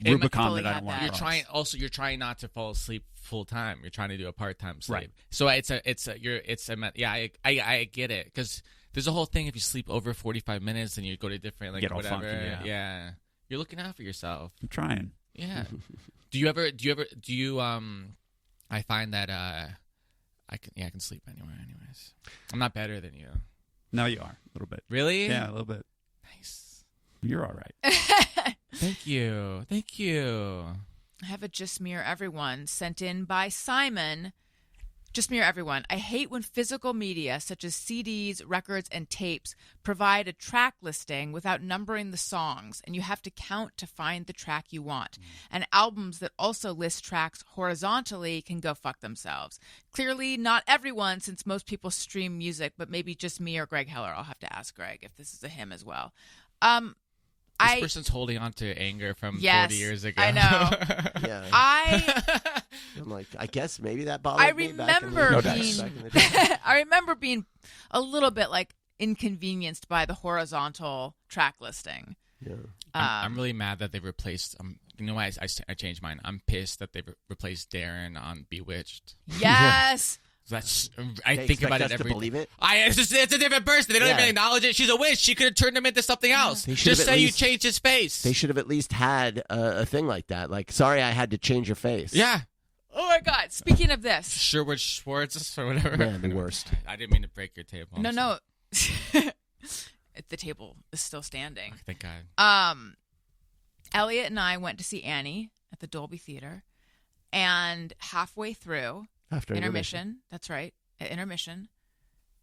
Rubicon that I don't want to cross. You're trying not to fall asleep full time. You're trying to do a part-time sleep. Right. So I get it, because there's a whole thing. If you sleep over 45 minutes and you go to different, like, get all whatever, funky, yeah, you're looking out for yourself. I'm trying. Yeah. Do you I find that I can sleep anywhere. Anyways, I'm not better than you. No, you are a little bit. Really? Yeah, a little bit. Nice. You're all right. Thank you. I have a Just Mirror Everyone sent in by Simon. Just Mirror Everyone. I hate when physical media such as CDs, records, and tapes provide a track listing without numbering the songs, and you have to count to find the track you want. And albums that also list tracks horizontally can go fuck themselves. Clearly not everyone, since most people stream music, but maybe just me or Greg Heller. I'll have to ask Greg if this is a him as well. This person's holding on to anger from 40 years ago. I know. Yeah. I'm like, I guess maybe that bothered me back in the day. I remember being a little bit like inconvenienced by the horizontal track listing. Yeah. I'm really mad that they replaced. You know why I changed mine? I'm pissed that they replaced Darren on Bewitched. Yes. I They think about it every. To believe it. It's a different person. They don't even acknowledge it. She's a witch. She could have turned him into something else. Just say you changed his face. They should have at least had a thing like that. Like, sorry, I had to change your face. Yeah. Oh my God! Speaking of this, Sherwood Schwartz or whatever. Man, the worst. I didn't mean to break your table. No. The table is still standing. Oh, thank God. Elliot and I went to see Annie at the Dolby Theater, and halfway through. After intermission. That's right. At intermission,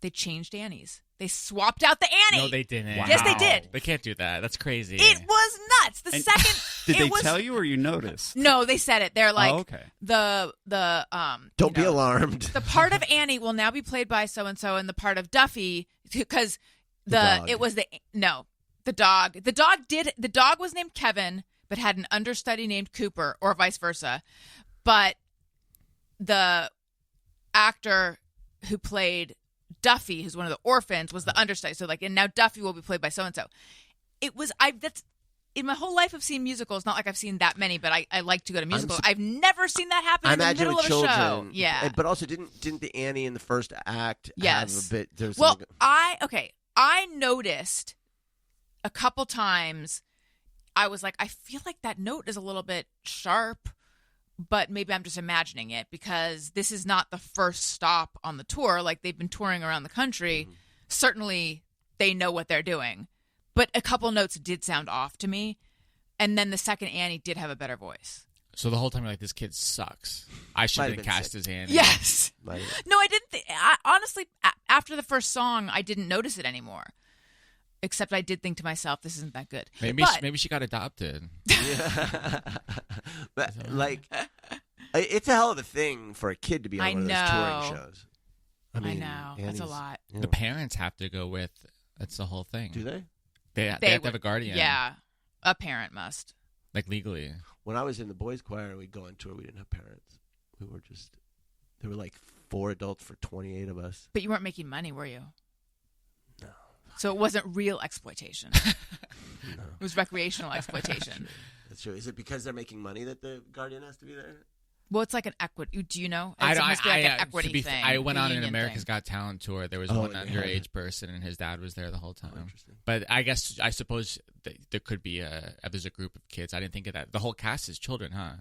they changed Annie's. They swapped out the Annie. No, they didn't. Wow. Yes, they did. They can't do that. That's crazy. It was nuts. Did they tell you or you noticed? No, they said it. They're like, okay. Don't be alarmed. The part of Annie will now be played by so and so, and the part of Duffy, because the dog. The dog was named Kevin, but had an understudy named Cooper, or vice versa. But the actor who played Duffy, who's one of the orphans, was the understudy. So and now Duffy will be played by so and so. That's in my whole life of seeing musicals. Not like I've seen that many, but I like to go to musicals. I've never seen that happen in the middle of a show. Yeah, but also didn't the Annie in the first act have a bit? I noticed a couple times. I was like, I feel like that note is a little bit sharp. But maybe I'm just imagining it, because this is not the first stop on the tour. Like, they've been touring around the country. Mm-hmm. Certainly, they know what they're doing. But a couple notes did sound off to me. And then the second Annie did have a better voice. So the whole time you're like, this kid sucks. I should have been cast as Annie. Yes. No, I didn't. Honestly, after the first song, I didn't notice it anymore. Except I did think to myself, this isn't that good. Maybe she got adopted. But it's a hell of a thing for a kid to be on one of those touring shows. I know. That's a lot. Yeah. The parents have to go with. That's the whole thing. Do they? They have to have a guardian. Yeah. A parent must. Like, legally. When I was in the boys' choir, we'd go on tour. We didn't have parents. There were like 4 adults for 28 of us. But you weren't making money, were you? No. So it wasn't real exploitation. No. It was recreational exploitation. That's true. Is it because they're making money that the guardian has to be there? Well, it's like an equity. Do you know? I It don't. must be like an equity thing. I went a on an union America's thing. Got Talent tour. There was one underage person, and his dad was there the whole time. But I suppose there could be there's a group of kids. I didn't think of that. The whole cast is children, huh?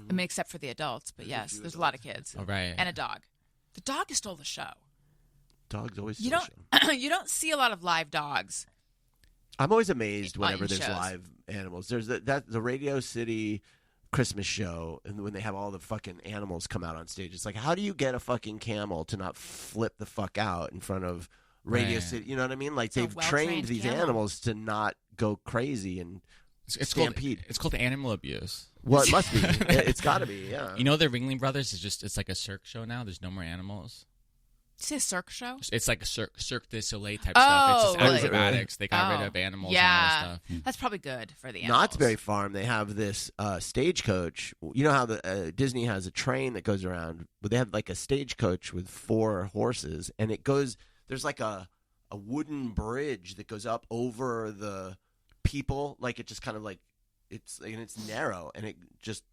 I mean, except for the adults. But yes, there's a lot of kids. Oh, right. And a dog. The dog stole the show. Dogs always. You don't. You don't see a lot of live dogs. I'm always amazed On whenever there's shows. live animals. There's the Radio City Christmas show, and when they have all the fucking animals come out on stage, it's like, how do you get a fucking camel to not flip the fuck out in front of Radio Right. City? You know what I mean? Like, It's a they've well-trained trained these camel. animals to not go crazy and stampede. It's called animal abuse. Well, it must be. It's got to be. Yeah. You know, the Ringling Brothers it's like a Cirque show now. There's no more animals. Is it a Cirque show? It's like a Cirque du Soleil type Oh, stuff. It's just really? acrobatics. They got rid Oh. of animals Yeah. and all that stuff. That's probably good for the animals. Knott's Berry Farm, they have this stagecoach. You know how the Disney has a train that goes around, but they have like a stagecoach with 4 horses, and it goes. There's like a wooden bridge that goes up over the people, like it just kind of like it's narrow, and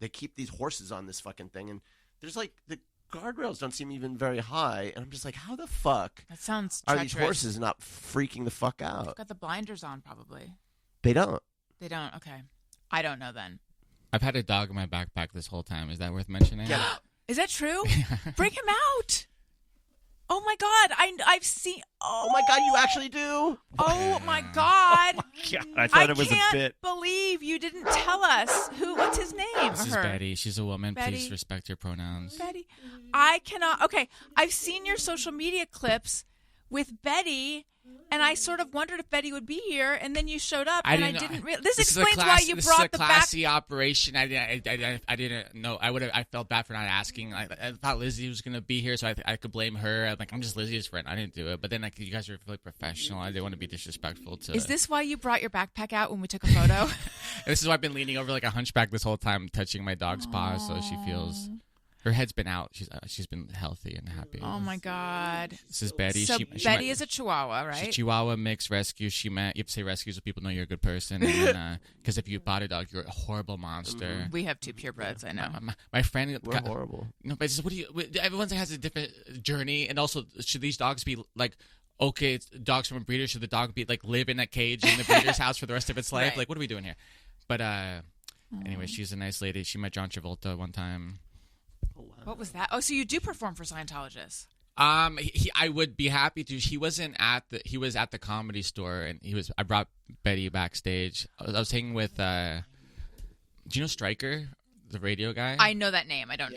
they keep these horses on this fucking thing, and there's like the guardrails don't seem even very high, and I'm just like, how the fuck That sounds are treacherous. these horses not freaking the fuck They've out? got the blinders on, probably. They don't. They don't. Okay. I don't know then. I've had a dog in my backpack this whole time. Is that worth mentioning? Get out. Is that true? Bring him out. Oh my God! I've seen. Oh my god, you actually do? Oh my God! God, I thought it was a can't bit. believe you didn't tell us what's his name. This or is her? Betty. She's a woman. Betty. Please respect your pronouns. Betty. I cannot. Okay, I've seen your social media clips with Betty, and I sort of wondered if Betty would be here, and then you showed up, and I didn't realize. This is a explains why you this brought is a the back. classy operation. I didn't know. I felt bad for not asking. I thought Lizzie was gonna be here, so I could blame her. I'm like, I'm just Lizzie's friend. I didn't do it. But then you guys are really professional. I didn't want to be disrespectful to. Is this why you brought your backpack out when we took a photo? And this is why I've been leaning over like a hunchback this whole time, touching my dog's paws, so she feels. Her head's been out. She's been healthy and happy. Oh my God! This is Betty. So she Betty is a Chihuahua, She's right? Chihuahua mix rescue. You have to say rescue so people know you're a good person. Because if you bought a dog, you're a horrible monster. We have 2 purebreds. I know. My friend, We're horrible. No, but it's just, everyone has a different journey, and also should these dogs be like? Okay, it's dogs from a breeder. Should the dog be like live in a cage in the breeder's house for the rest of its life? Right. Like, what are we doing here? But anyway, she's a nice lady. She met John Travolta one time. What was that? Oh, so you do perform for Scientologists? I would be happy to. He was at the Comedy Store, and I brought Betty backstage. I was hanging with. Do you know Stryker, the radio guy? I know that name. I don't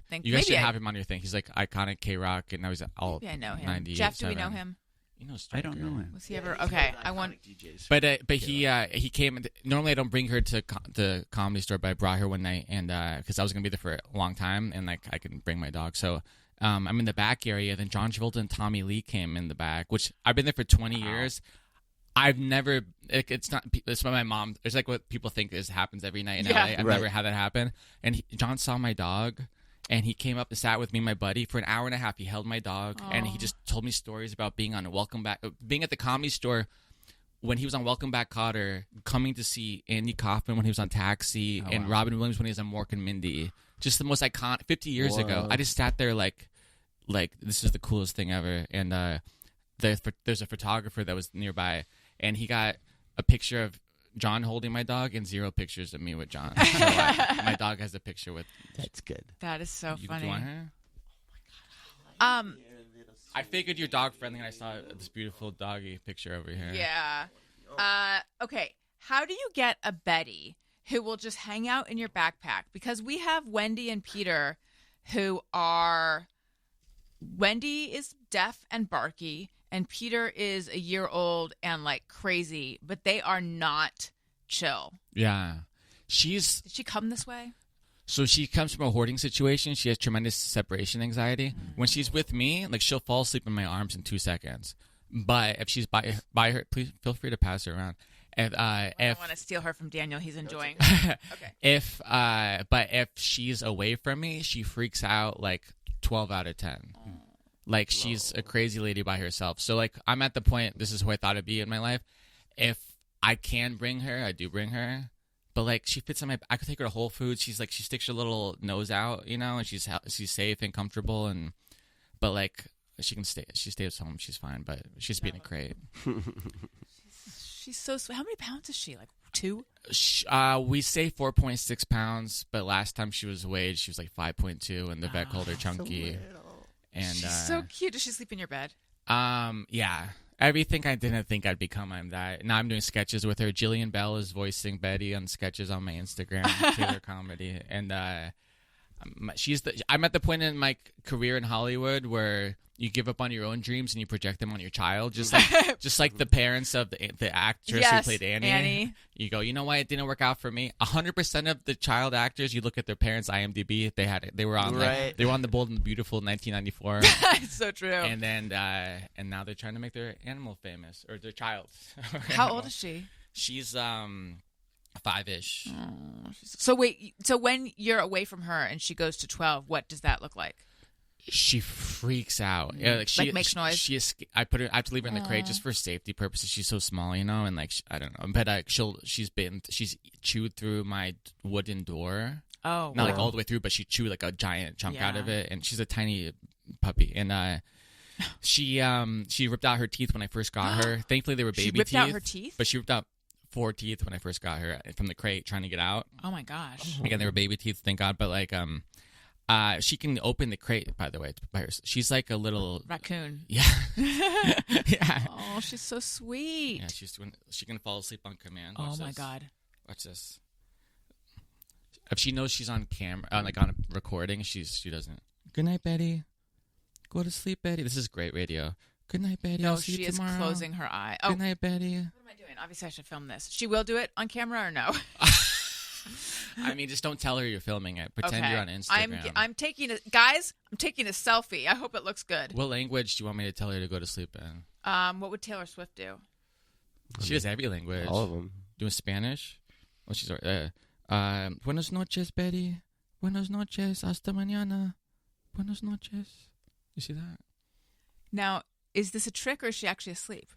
think you guys maybe should have him on your thing. He's like iconic K-Rock, and now he's all. Maybe I know him. 98, Jeff, do we know 7. him? You know I Stryker. don't know him. Was he ever? Okay, I want. But he came. Normally I don't bring her to the Comedy Store, but I brought her one night, and because I was gonna be there for a long time, and like I couldn't bring my dog, so I'm in the back area. Then John Travolta and Tommy Lee came in the back, which I've been there for 20 years. I've never. It's not. It's what my mom. It's like what people think happens every night in LA. I've never had that happen. And John saw my dog. And he came up and sat with me and my buddy for an hour and a half. He held my dog, and he just told me stories about being on Welcome Back, being at the Comedy Store when he was on Welcome Back, Kotter, coming to see Andy Kaufman when he was on Taxi, and Robin Williams when he was on Mork and Mindy. Just the most iconic. 50 years ago, I just sat there like this is the coolest thing ever. And there's a photographer that was nearby, and he got a picture of John holding my dog and 0 pictures of me with John. So my dog has a picture with. That's good. That is so You funny. want her? I figured you're dog friendly, and I saw this beautiful doggy picture over here. Yeah. Okay. How do you get a Betty who will just hang out in your backpack? Because we have Wendy and Peter, who are. Wendy is deaf and barky, and Peter is a year old and like crazy, but they are not chill. Yeah. Did she come this way? So she comes from a hoarding situation. She has tremendous separation anxiety. When she's with me, like she'll fall asleep in my arms in 2 seconds. But if she's by her, please feel free to pass her around. I don't want to steal her from Daniel. He's enjoying. Okay. But if she's away from me, she freaks out like 12 out of 10. Like she's a crazy lady by herself. So like I'm at the point. This is who I thought I'd be in my life. If I can bring her, I do bring her. But like she fits on my. I could take her to Whole Foods. She's like she sticks her little nose out, you know, and she's safe and comfortable. But like she can stay. She stays home. She's fine. But she's being a crate. She's so sweet. How many pounds is she? Like 2? We say 4.6 pounds, but last time she was weighed, she was like 5.2, and the vet called her chunky. And she's so cute. Does she sleep in your bed? Yeah. Everything I didn't think I'd become, I'm that. Now I'm doing sketches with her. Jillian Bell is voicing Betty on sketches on my Instagram, Taylor Comedy, and I'm at the point in my career in Hollywood where you give up on your own dreams and you project them on your child, just like the parents of the actress who played Annie. You go, you know what? It didn't work out for me. 100% of the child actors, you look at their parents' IMDb, they were on they were on The Bold and the Beautiful in 1994. It's so true. And then and now they're trying to make their animal famous, or their child. How old is she? She's 5-ish. Oh, so wait, so when you're away from her and she goes to 12, what does that look like? She freaks out. Yeah, like makes noise. I have to leave her in the crate just for safety purposes. She's so small, you know, and like I don't know. But she's chewed through my wooden door. Oh, not like all the way through, but she chewed like a giant chunk out of it. And she's a tiny puppy, and she ripped out her teeth when I first got her. Thankfully, they were baby teeth. She ripped out her teeth, but she ripped out 4 teeth when I first got her from the crate trying to get out. Oh my gosh! Again, they were baby teeth, thank God. But like she can open the crate, by the way. She's like a little raccoon. Yeah. Yeah. Oh, she's so sweet. Yeah, she can fall asleep on command. Watch my God. Watch this. If she knows she's on camera, like on a recording, she doesn't. Good night, Betty. Go to sleep, Betty. This is great radio. Good night, Betty. No, I'll see you tomorrow. She is closing her eye. Good night, Betty. What am I doing? Obviously, I should film this. She will do it on camera or no? I mean, just don't tell her you're filming it. Pretend you're on Instagram. I'm taking a selfie. I hope it looks good. What language do you want me to tell her to go to sleep in? What would Taylor Swift do? She does every language. All of them. Doing Spanish? Well, she's Buenas noches, Betty. Buenas noches. Hasta mañana. Buenas noches. You see that? Now, is this a trick or is she actually asleep?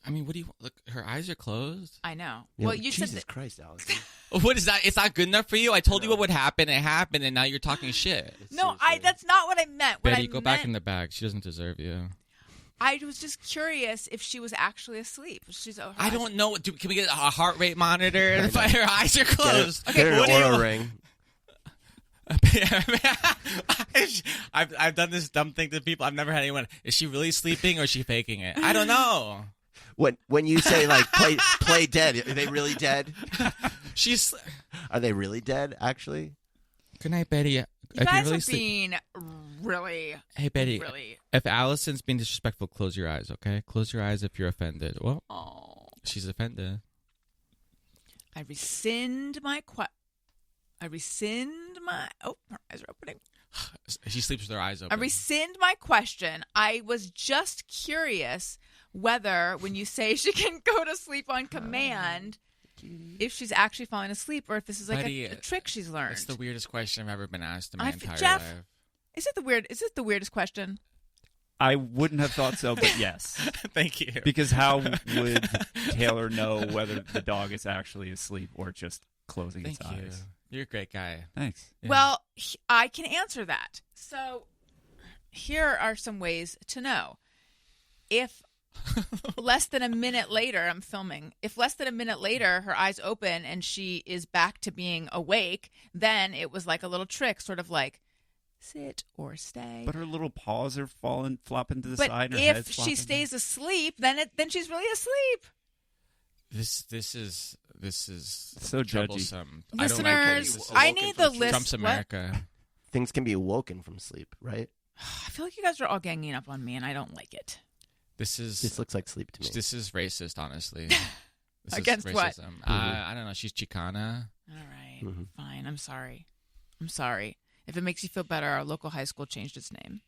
I mean, what do you look? Her eyes are closed. I know. Yeah, well, you Jesus said Christ, Allison. What is that? It's not good enough for you? I told you what would happen. It happened, and now you're talking shit. No, that's not what I meant. Betty, go back in the bag. She doesn't deserve you. I was just curious if she was actually asleep. I don't know. Can we get a heart rate monitor? If her eyes are closed. Get an Oura ring. I've done this dumb thing to people. I've never had anyone. Is she really sleeping or is she faking it? I don't know. When you say like play dead, are they really dead? Are they really dead? Actually. Good night, Betty. You guys are being really. Hey, Betty. Really. If Allison's being disrespectful, close your eyes. Okay, close your eyes if you're offended. Well, she's offended. I rescind my. Her eyes are opening. She sleeps with her eyes open. I rescind my question. I was just curious whether, when you say she can go to sleep on command, if she's actually falling asleep or if this is like a trick she's learned. It's the weirdest question I've ever been asked in my entire Jeff, life. Is it the weirdest question? I wouldn't have thought so, but yes. Thank you. Because how would Taylor know whether the dog is actually asleep or just closing its eyes? You're a great guy. Thanks. Yeah. Well, I can answer that. So here are some ways to know. If less than a minute later, I'm filming. If less than a minute later her eyes open and she is back to being awake, then it was like a little trick, sort of like sit or stay. But her little paws are flopping to the but side. And her if head's she stays asleep, then she's really asleep. This is so troublesome. Listeners, I need the list. Trump's America. What? Things can be awoken from sleep, right? I feel like you guys are all ganging up on me, and I don't like it. This looks like sleep to me. This is racist, honestly. Against what? Mm-hmm. I don't know. She's Chicana. All right, fine. I'm sorry. If it makes you feel better, our local high school changed its name.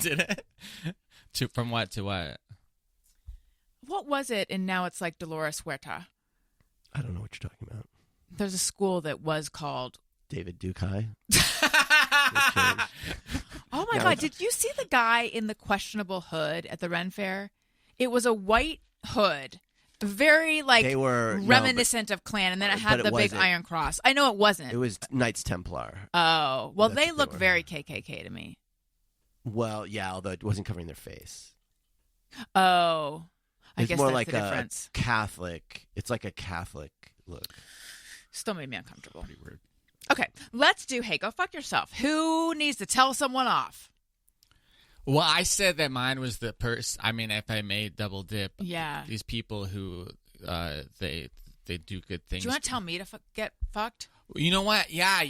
Did it? From what to what? What was it? And now it's like Dolores Huerta. I don't know what you're talking about. There's a school that was called David Duke High. Oh my God! Did you see the guy in the questionable hood at the Ren Fair? It was a white hood very like They were reminiscent of Klan, and then it had but the it big wasn't. Iron Cross. I know it wasn't. It was Knights Templar. Oh, well, That's they what look they were. very KKK to me. Well, yeah, although it wasn't covering their face. Oh, I It's guess more that's like the a difference. Catholic. It's like a Catholic look. Still made me uncomfortable. Pretty weird. Okay, let's do Hey, Go Fuck Yourself. Who needs to tell someone off? Well, I said that mine was the person. I mean, if I made double dip, Yeah. these people who they do good things. Do you want to tell me to get fucked? You know what? Yeah,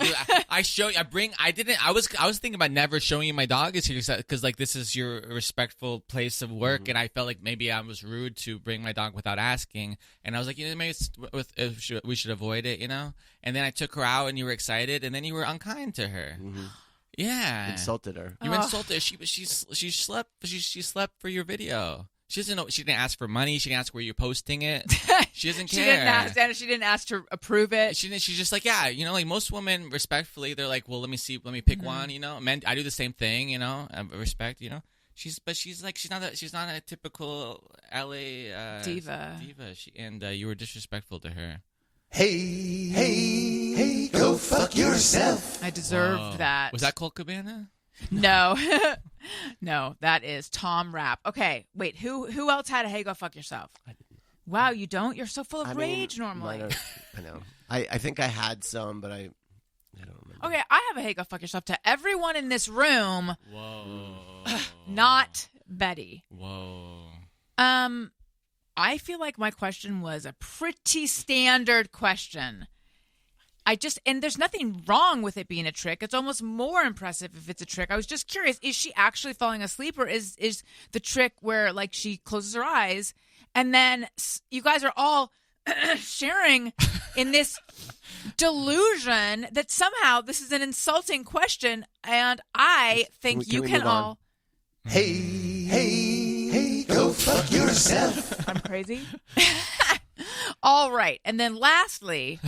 I show. I bring. I didn't. I was thinking about never showing you my dog is here because like this is your respectful place of work, and I felt like maybe I was rude to bring my dog without asking, and I was like, you know, maybe we should avoid it, you know. And then I took her out, and you were excited, and then you were unkind to her. Mm-hmm. Yeah, Insulted her. You insulted her. She slept for your video. She doesn't know. She didn't ask for money. She didn't ask where you're posting it. She doesn't care. She didn't ask to approve it. She's just like, yeah, you know, like most women, respectfully, they're like, well, let me pick one, you know. Men, I do the same thing, you know. Respect, you know. She's not a typical LA diva. And you were disrespectful to her. Hey, go fuck yourself. I deserved that. Was that Colt Cabana? No. No, that is Tom Rapp. Okay, wait, who else had a Hey, Go Fuck Yourself? Wow, you don't? You're so full of rage normally. I know. I think I had some, but I don't remember. Okay, I have a Hey, Go Fuck Yourself to everyone in this room. Whoa. Not Betty. Whoa. I feel like my question was a pretty standard question. And there's nothing wrong with it being a trick. It's almost more impressive if it's a trick. I was just curious, is she actually falling asleep, or is the trick where like she closes her eyes and then you guys are all sharing in this delusion that somehow this is an insulting question, and I think Can you we can move on? all... Hey, go fuck yourself. I'm crazy. All right. And then lastly,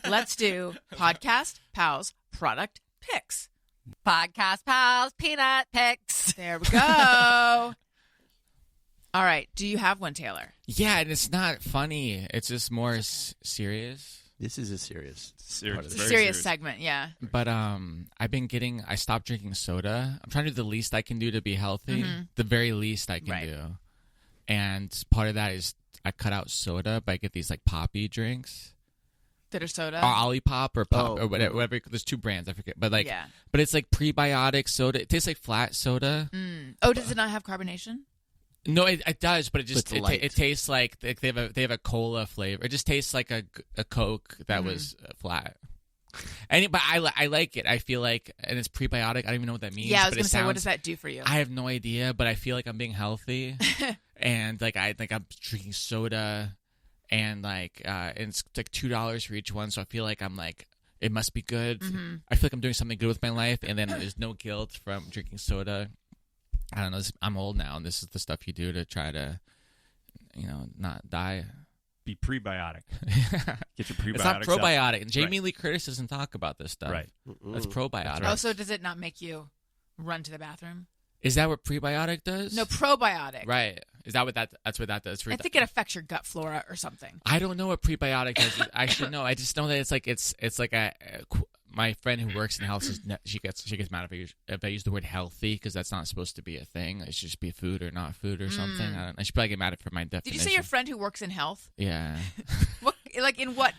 let's do Podcast Pals product picks. Podcast Pals Peanut Picks. There we go. All right. Do you have one, Taylor? Yeah, and it's not funny. It's just more serious. This is a serious part of this. Serious segment, yeah. But I stopped drinking soda. I'm trying to do the least I can do to be healthy. The very least I can do. And part of that is I cut out soda, but I get these like poppy drinks. That are soda? Or Olipop or Pop or whatever. There's two brands, I forget. But like, but it's like prebiotic soda. It tastes like flat soda. Oh, does it not have carbonation? No, it does, but it tastes like they have a cola flavor. It just tastes like a Coke that was flat. But I like it. I feel like, and it's prebiotic. I don't even know what that means. Yeah, I was going to say, what does that do for you? I have no idea, but I feel like I'm being healthy, and like I think I'm drinking soda, and like and it's like $2 for each one. So I feel like I'm like it must be good. I feel like I'm doing something good with my life, and then there's no guilt from drinking soda. I don't know. I'm old now, and this is the stuff you do to try to, you know, not die. Be prebiotic. Get your prebiotic. It's not probiotic. Stuff. And Jamie Lee Curtis doesn't talk about this stuff. Right. That's probiotic. Oh, so does it not make you run to the bathroom? Is that what prebiotic does? No, probiotic. Right. Is that what that's what that does? I think it affects your gut flora or something. I don't know what prebiotic does. I should know. I just know that it's like my friend who works in health says she gets mad if I use the word healthy because that's not supposed to be a thing. It should just be food or not food or something. I should probably get mad at for my definition. Did you say your friend who works in health? Yeah. Like in what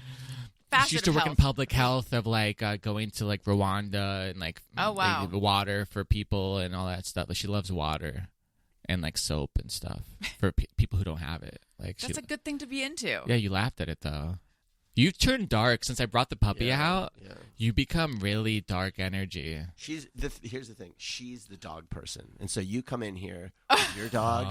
facet? She used to work in public health of like going to like Rwanda and like water for people and all that stuff. Like she loves water and like soap and stuff for people who don't have it. Like that's a good thing to be into. Yeah, you laughed at it though. You've turned dark since I brought the puppy out. Yeah. You become really dark energy. Here's the thing. She's the dog person. And so you come in here with your dog,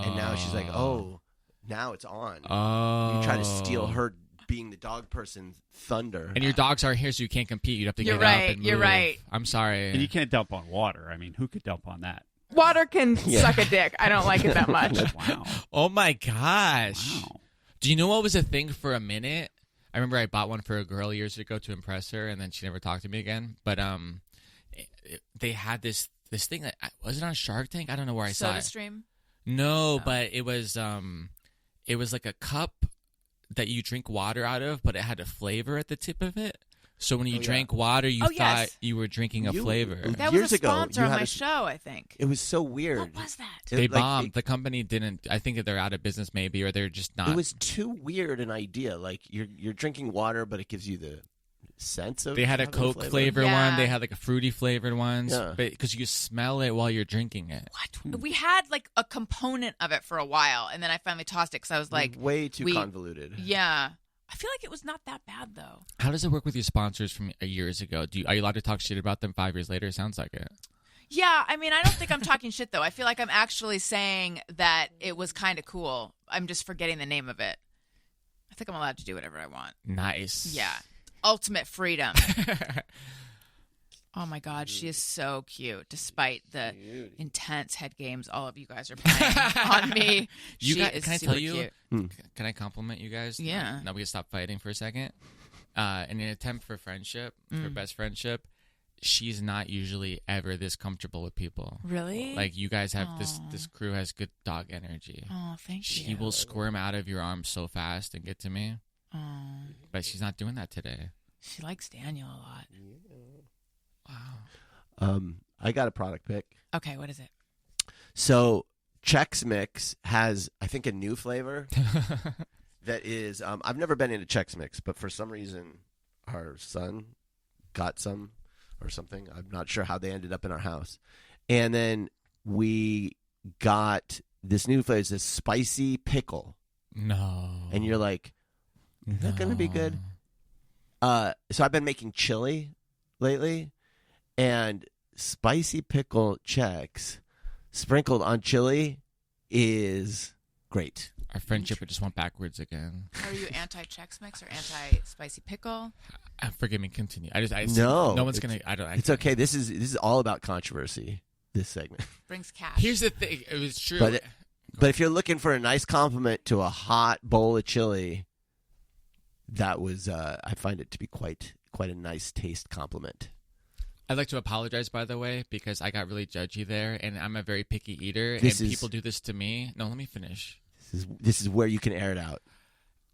and now she's like, oh, now it's on. Oh. You try to steal her being the dog person thunder. And your dogs aren't here, so you can't compete. You'd have to get up and move. You're right. I'm sorry. And you can't dump on water. I mean, who could dump on that? Water can suck a dick. I don't like it that much. Wow. Oh, my gosh. Wow. Do you know what was a thing for a minute? I remember I bought one for a girl years ago to impress her, and then she never talked to me again. But they had this thing that was it on Shark Tank? I don't know where I saw it. SodaStream? No, but it was like a cup that you drink water out of, but it had a flavor at the tip of it. So when you drank water, you thought you were drinking a flavor. That years was a ago, sponsor you on had my a- show, I think. It was so weird. What was that? They bombed. The company didn't. I think they're out of business, maybe, or they're just not. It was too weird an idea. Like you're drinking water, but it gives you the sense of. They had a having Coke flavor. flavored Yeah. one. They had like a fruity flavored ones. Yeah. But because you smell it while you're drinking it. What? We had like a component of it for a while, and then I finally tossed it because I was like, way too convoluted. yeah. I feel like it was not that bad though. How does it work with your sponsors from years ago? Are you allowed to talk shit about them 5 years later? Sounds like it. Yeah, I mean, I don't think I'm talking shit though. I feel like I'm actually saying that it was kind of cool. I'm just forgetting the name of it. I think I'm allowed to do whatever I want. Nice. Yeah. Ultimate freedom. Oh my God, she is so cute. Despite the intense head games all of you guys are playing on me, she is can I super tell you? cute. Can I compliment you guys? Yeah. Now we can stop fighting for a second. In an attempt for friendship, for best friendship, she's not usually ever this comfortable with people. Really? Like you guys have this crew has good dog energy. Oh, thank you. She will squirm out of your arms so fast and get to me. Oh, But she's not doing that today. she likes Daniel a lot. Wow. I got a product pick. Okay, what is it? So Chex Mix has, I think, a new flavor that is. I've never been into Chex Mix, but for some reason, our son got some or something. I'm not sure how they ended up in our house, and then we got this new flavor. It's a spicy pickle, No. and you're like, is that going to be good? So I've been making chili lately, and spicy pickle Chex sprinkled on chili is great. Our friendship just went backwards again. Are you anti-Chex Mix or anti-spicy pickle? Forgive me. Continue. I No, No one's gonna. I don't. It's okay. This is all about controversy. This segment. Brings cash. Here's the thing. It was true. But if you're looking for a nice compliment to a hot bowl of chili, that was I find it to be quite a nice taste compliment. I'd like to apologize, by the way, because I got really judgy there, and I'm a very picky eater, people do this to me. No, let me finish. This is where you can air it out.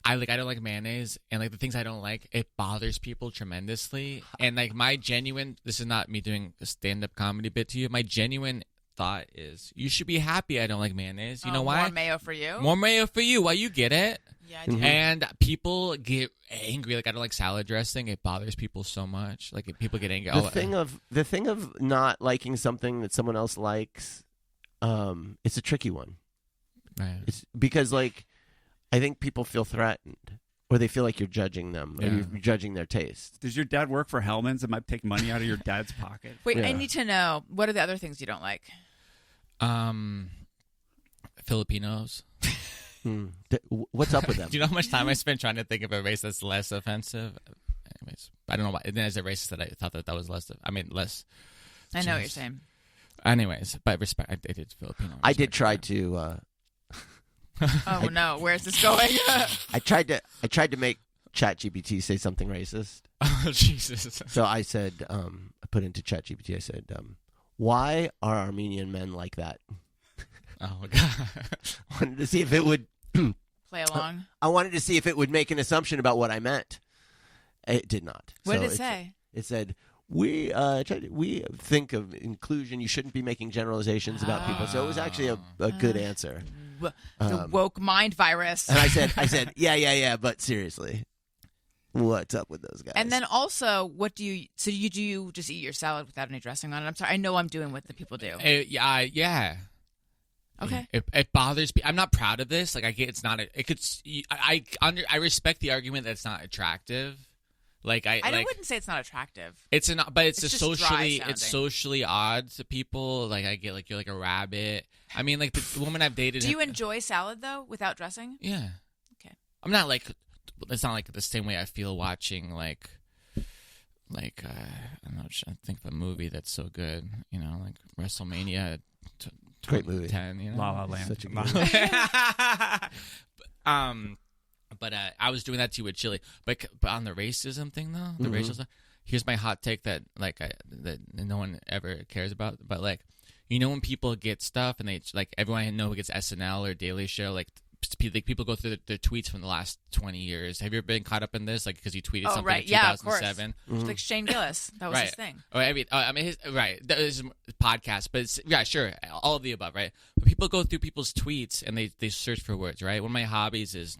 I don't like mayonnaise, and like the things I don't like, it bothers people tremendously. And like my genuine, this is not me doing a stand-up comedy bit to you. My genuine thought is, you should be happy I don't like mayonnaise. You know why? More mayo for you. More mayo for you. Why you get it? Yeah, I do. And people get angry. Like I don't like salad dressing. It bothers people so much. Like people get angry. The thing of not liking something that someone else likes, it's a tricky one. Right. It's because like I think people feel threatened, or they feel like you're judging them, or you're judging their taste. Does your dad work for Hellman's? It might take money out of your dad's pocket. Wait, Yeah. I need to know, what are the other things you don't like? Filipinos. What's up with them? Do you know how much time I spent trying to think of a race that's less offensive? Anyways, I don't know why. And then as a racist, that I thought that was less. Less. I know what you're saying. Anyways, but respect. I did Filipino. I did try to. Oh no, where's this going? I tried to make ChatGPT say something racist. Oh Jesus! So I said, I put into ChatGPT. I said, "Why are Armenian men like that?" Oh my God! I wanted to see if it would Play along. I wanted to see if it would make an assumption about what I meant. It did not. What So did it say? It said, we think of inclusion. You shouldn't be making generalizations about people. So it was actually a good answer. The woke mind virus. And I said, yeah, but seriously, what's up with those guys? And then also, do you just eat your salad without any dressing on it? I'm sorry, I know I'm doing what the people do. Yeah. Okay. It bothers me. I'm not proud of this. Like I get, it's not. I respect the argument that it's not attractive. Like I wouldn't say it's not attractive. It's not, but it's just socially odd to people. Like I get, like you're like a rabbit. I mean, like the woman I've dated. Do you enjoy salad though without dressing? Yeah. Okay. I'm not like. It's not like the same way I feel watching like I don't know. I think of a movie that's so good. You know, like WrestleMania. Great movie. 10, you know? La La Land. Such a good movie. But I was doing that too with chili. But on the racism thing though, the racial stuff. Here's my hot take that that no one ever cares about. But like, you know, when people get stuff and they like everyone I know who gets SNL or Daily Show, like people go through their tweets from the last 20 years. Have you ever been caught up in this? Like, because you tweeted something right. in Yeah, 2007. of course. Like Shane Gillis. That was his thing. Or, I mean, that is a podcast, but sure, all of the above, right? But people go through people's tweets and they search for words, right? One of my hobbies is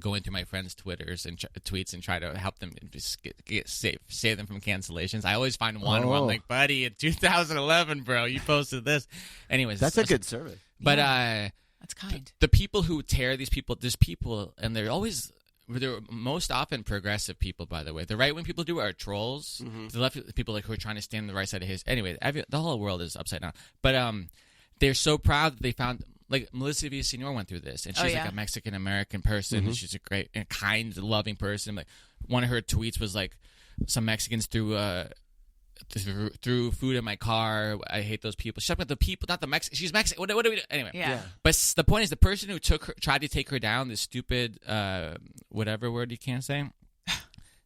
going through my friends' Twitters and tweets and try to help them just save them from cancellations. I always find one where I'm like, buddy, in 2011, bro, you posted this. Anyways, that's a good service. But that's kind. The people who tear there's people, and they're most often progressive people, by the way. The right wing people are trolls. The left people who are trying to stand on the right side of his. Anyway, the whole world is upside down. But they're so proud that they found. Like, Melissa Villaseñor went through this, and she's like a Mexican-American person, and she's a great and kind, loving person. Like, one of her tweets was like, some Mexicans threw food in my car. I hate those people. She's talking about the people, not the Mexicans. She's Mexican. What do we do? Anyway. Yeah. But the point is, the person who tried to take her down, this stupid, whatever word you can't say,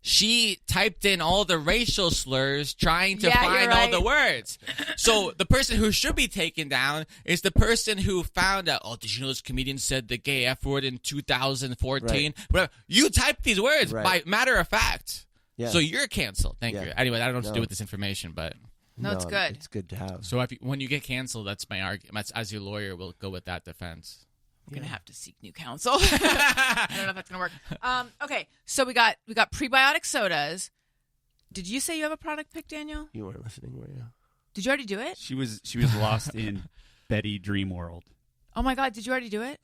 she typed in all the racial slurs trying to find all the words. So the person who should be taken down is the person who found out, did you know this comedian said the gay F word in 2014? Right. You typed these words by matter of fact. Yeah. So you're canceled. Thank you. Anyway, I don't know what to do with this information, but... No, it's good. It's good to have. So when you get canceled, that's my argument. As your lawyer, we'll go with that defense. We're gonna have to seek new counsel. I don't know if that's gonna work. Okay, so we got prebiotic sodas. Did you say you have a product pick, Daniel? You weren't listening, were you? Did you already do it? She was lost in Betty Dream World. Oh my God! Did you already do it?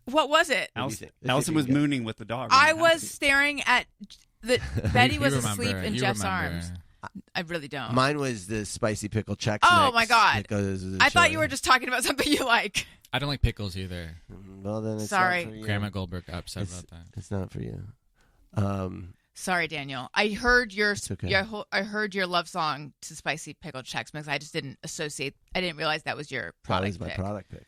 What was it? Allison was mooning with the dog. I was staring at Betty was asleep in Jeff's arms. I really don't. Mine was the spicy pickle Chex. Oh my God! I thought you were just talking about something you like. I don't like pickles either. Well, then it's sorry. Not for you. Grandma Goldberg upset about that. It's not for you. Sorry, Daniel. I heard okay. I heard your love song to spicy pickle Chex Mix. I just didn't associate. I didn't realize that was your product my pick. product pick.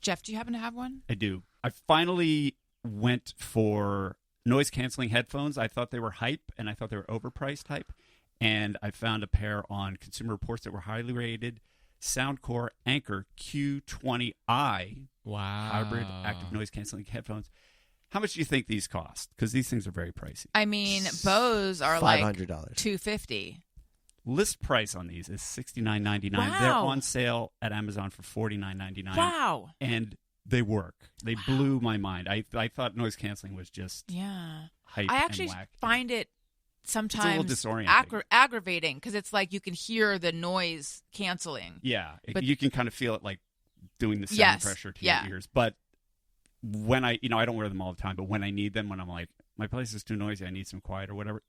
Jeff, do you happen to have one? I do. I finally went for noise canceling headphones. I thought they were hype, and I thought they were overpriced hype. And I found a pair on Consumer Reports that were highly rated. Soundcore Anchor Q20i. Wow. Hybrid active noise canceling headphones. How much do you think these cost? Because these things are very pricey. I mean, Bose are $500. like $250. List price on these is $69.99. Wow. They're on sale at Amazon for $49.99. Wow. And they work. They blew my mind. I thought noise canceling was just hype I actually and whack. find it sometimes it's a little disorienting. aggravating because it's like you can hear the noise canceling. Yeah, but you can kind of feel it like doing the sound pressure to your ears. But when I don't wear them all the time, but when I need them, when I'm like, my place is too noisy, I need some quiet or whatever.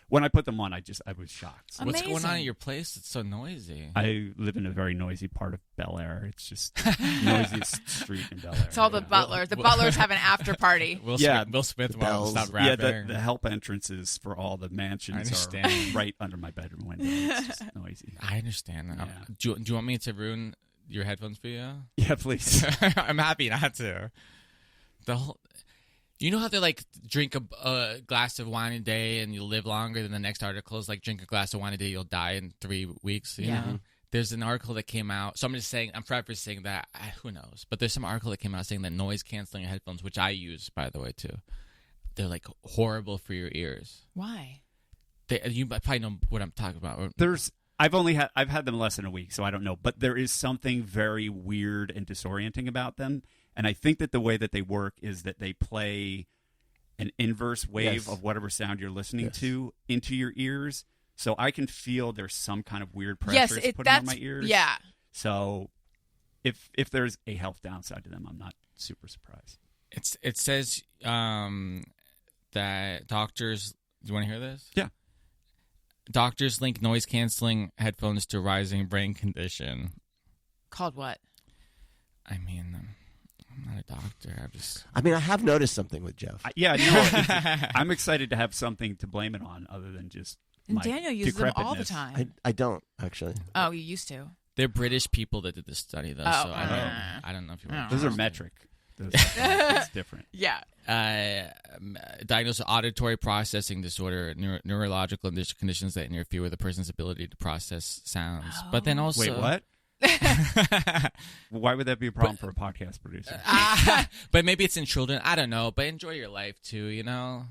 When I put them on, I was shocked. So. What's going on at your place? It's so noisy. I live in a very noisy part of Bel Air. It's just noisiest street in Bel Air. It's all the butlers. The butlers have an after party. Will Smith won't stop rapping. Yeah, the help entrances for all the mansions are right under my bedroom window. It's just noisy. I understand. Yeah. Do you want me to ruin your headphones for you? Yeah, please. I'm happy not to. You know how they like drink a glass of wine a day and you'll live longer than the next article is like drink a glass of wine a day, you'll die in 3 weeks. You know? There's an article that came out. So I'm just saying, I'm prefacing that, who knows? But there's some article that came out saying that noise canceling headphones, which I use, by the way, too, they're like horrible for your ears. Why? You probably know what I'm talking about. I've had them less than a week, so I don't know. But there is something very weird and disorienting about them. And I think that the way that they work is that they play an inverse wave of whatever sound you're listening to into your ears. So I can feel there's some kind of weird pressure putting on my ears. Yeah. So if there's a health downside to them, I'm not super surprised. It says that doctors... Do you want to hear this? Yeah. Doctors link noise-canceling headphones to rising brain condition. Called what? I mean... I'm not a doctor. I have noticed something with Jeff. I'm excited to have something to blame it on other than just my Daniel uses them all the time. I don't, actually. Oh, you used to. They're British people that did this study, though, so I don't know if you want Those are metric. It's different. Yeah. Diagnosed with auditory processing disorder, neurological conditions that interfere with a person's ability to process sounds. But then also... Wait, what? Why would that be a problem for a podcast producer? But maybe it's in children. I don't know. But enjoy your life too, you know?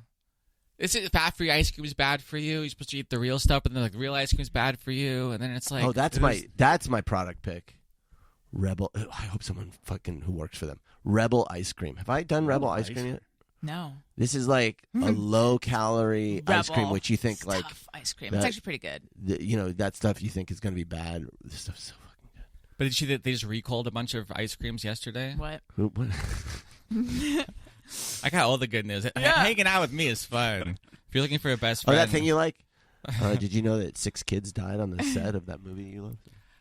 Is it bad for you? Ice cream is bad for you. You're supposed to eat the real stuff, but then like real ice cream is bad for you. And then it's like, oh, that's my product pick. Rebel. I hope someone fucking who works for them. Rebel ice cream. Have I done Rebel ice cream yet? No. This is like a low calorie ice cream, which you think like ice cream. It's actually pretty good. You know, that stuff you think is going to be bad. This stuff's so fucking good. But did you see that they just recalled a bunch of ice creams yesterday? What? I got all the good news. Hanging out with me is fun. If you're looking for a best friend. Oh, that thing you like? Did you know that 6 kids died on the set of that movie you loved?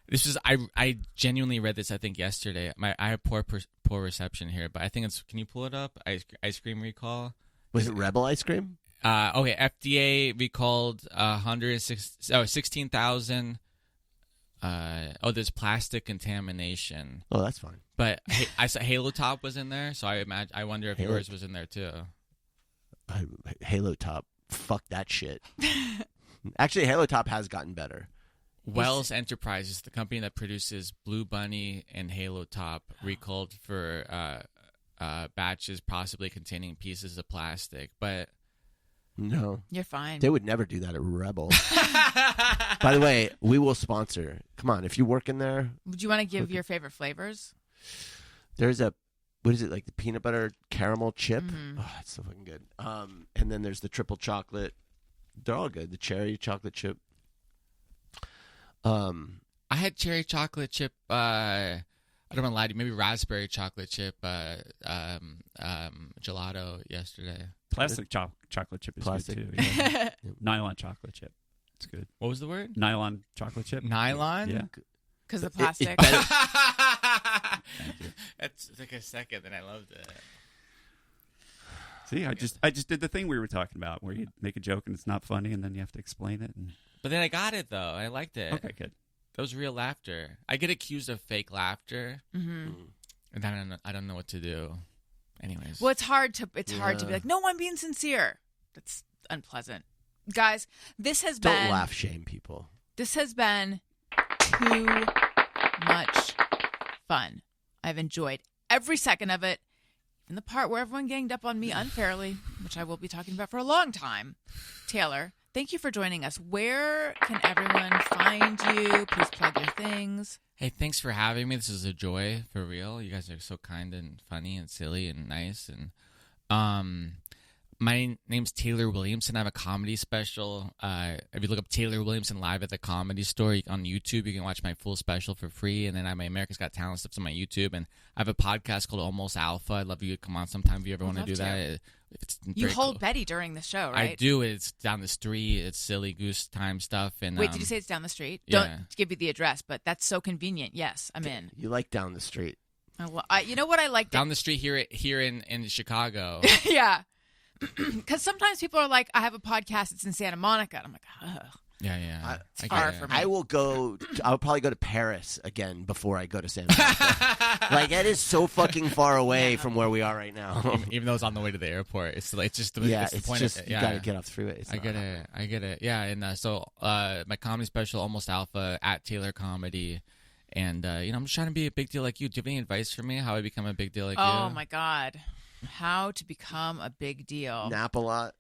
This is I genuinely read this I think yesterday. I have poor reception here, but I think it's. Can you pull it up? Ice cream recall. Was it Rebel ice cream? Okay. FDA recalled 16,000. There's plastic contamination. Oh, that's fine. But I saw Halo Top was in there, so I wonder if yours was in there too. Halo Top. Fuck that shit. Actually, Halo Top has gotten better. Wells Enterprises, the company that produces Blue Bunny and Halo Top, recalled for batches possibly containing pieces of plastic. But no, you're fine. They would never do that at Rebel. By the way, we will sponsor. Come on, if you work in there. Would you want to give your favorite flavors? There's what is it, like the peanut butter caramel chip? Mm-hmm. Oh, that's so fucking good. And then there's the triple chocolate. They're all good. The cherry chocolate chip. I had cherry chocolate chip. I don't want to lie to you. Maybe raspberry chocolate chip gelato yesterday. Plastic chocolate chip is good too. Yeah. Nylon chocolate chip. It's good. What was the word? Nylon chocolate chip. Nylon? Yeah. Because the plastic. Thank you. That's like a second, and I loved it. See, I just did the thing we were talking about, where you make a joke and it's not funny, and then you have to explain it. But then I got it though. I liked it. Okay, good. That was real laughter. I get accused of fake laughter, and I don't know what to do. Anyways, well, it's hard to be like, no, I'm being sincere. That's unpleasant, guys. Don't laugh shame people. This has been too much fun. I've enjoyed every second of it. And the part where everyone ganged up on me unfairly, which I will be talking about for a long time. Taylor, thank you for joining us. Where can everyone find you? Please plug your things. Hey, thanks for having me. This is a joy, for real. You guys are so kind and funny and silly and nice. And my name's Taylor Williamson. I have a comedy special. If you look up Taylor Williamson Live at the Comedy Store on YouTube, you can watch my full special for free. And then I have my America's Got Talent stuff on my YouTube. And I have a podcast called Almost Alpha. I'd love you to come on sometime if you ever want to do that. You hold Betty during the show, right? I do. It's down the street. It's silly goose time stuff. And wait, did you say it's down the street? Yeah. Don't give you the address, but that's so convenient. Yes, I'm in. You like down the street. Well, you know what I like? Down the street here in Chicago. Yeah. Because sometimes people are like, I have a podcast, it's in Santa Monica. And I'm like, ugh. Yeah. It's far for me. I'll probably go to Paris again before I go to Santa Monica. Like, that is so fucking far away from where we are right now. Even though it's on the way to the airport. It's just the point just, of it. You got to get off the freeway. I get it. Yeah, and so my comedy special, Almost Alpha, at Taylor Comedy. And, I'm just trying to be a big deal like you. Do you have any advice for me how I become a big deal like you? Oh, my God. How to become a big deal. Nap a lot.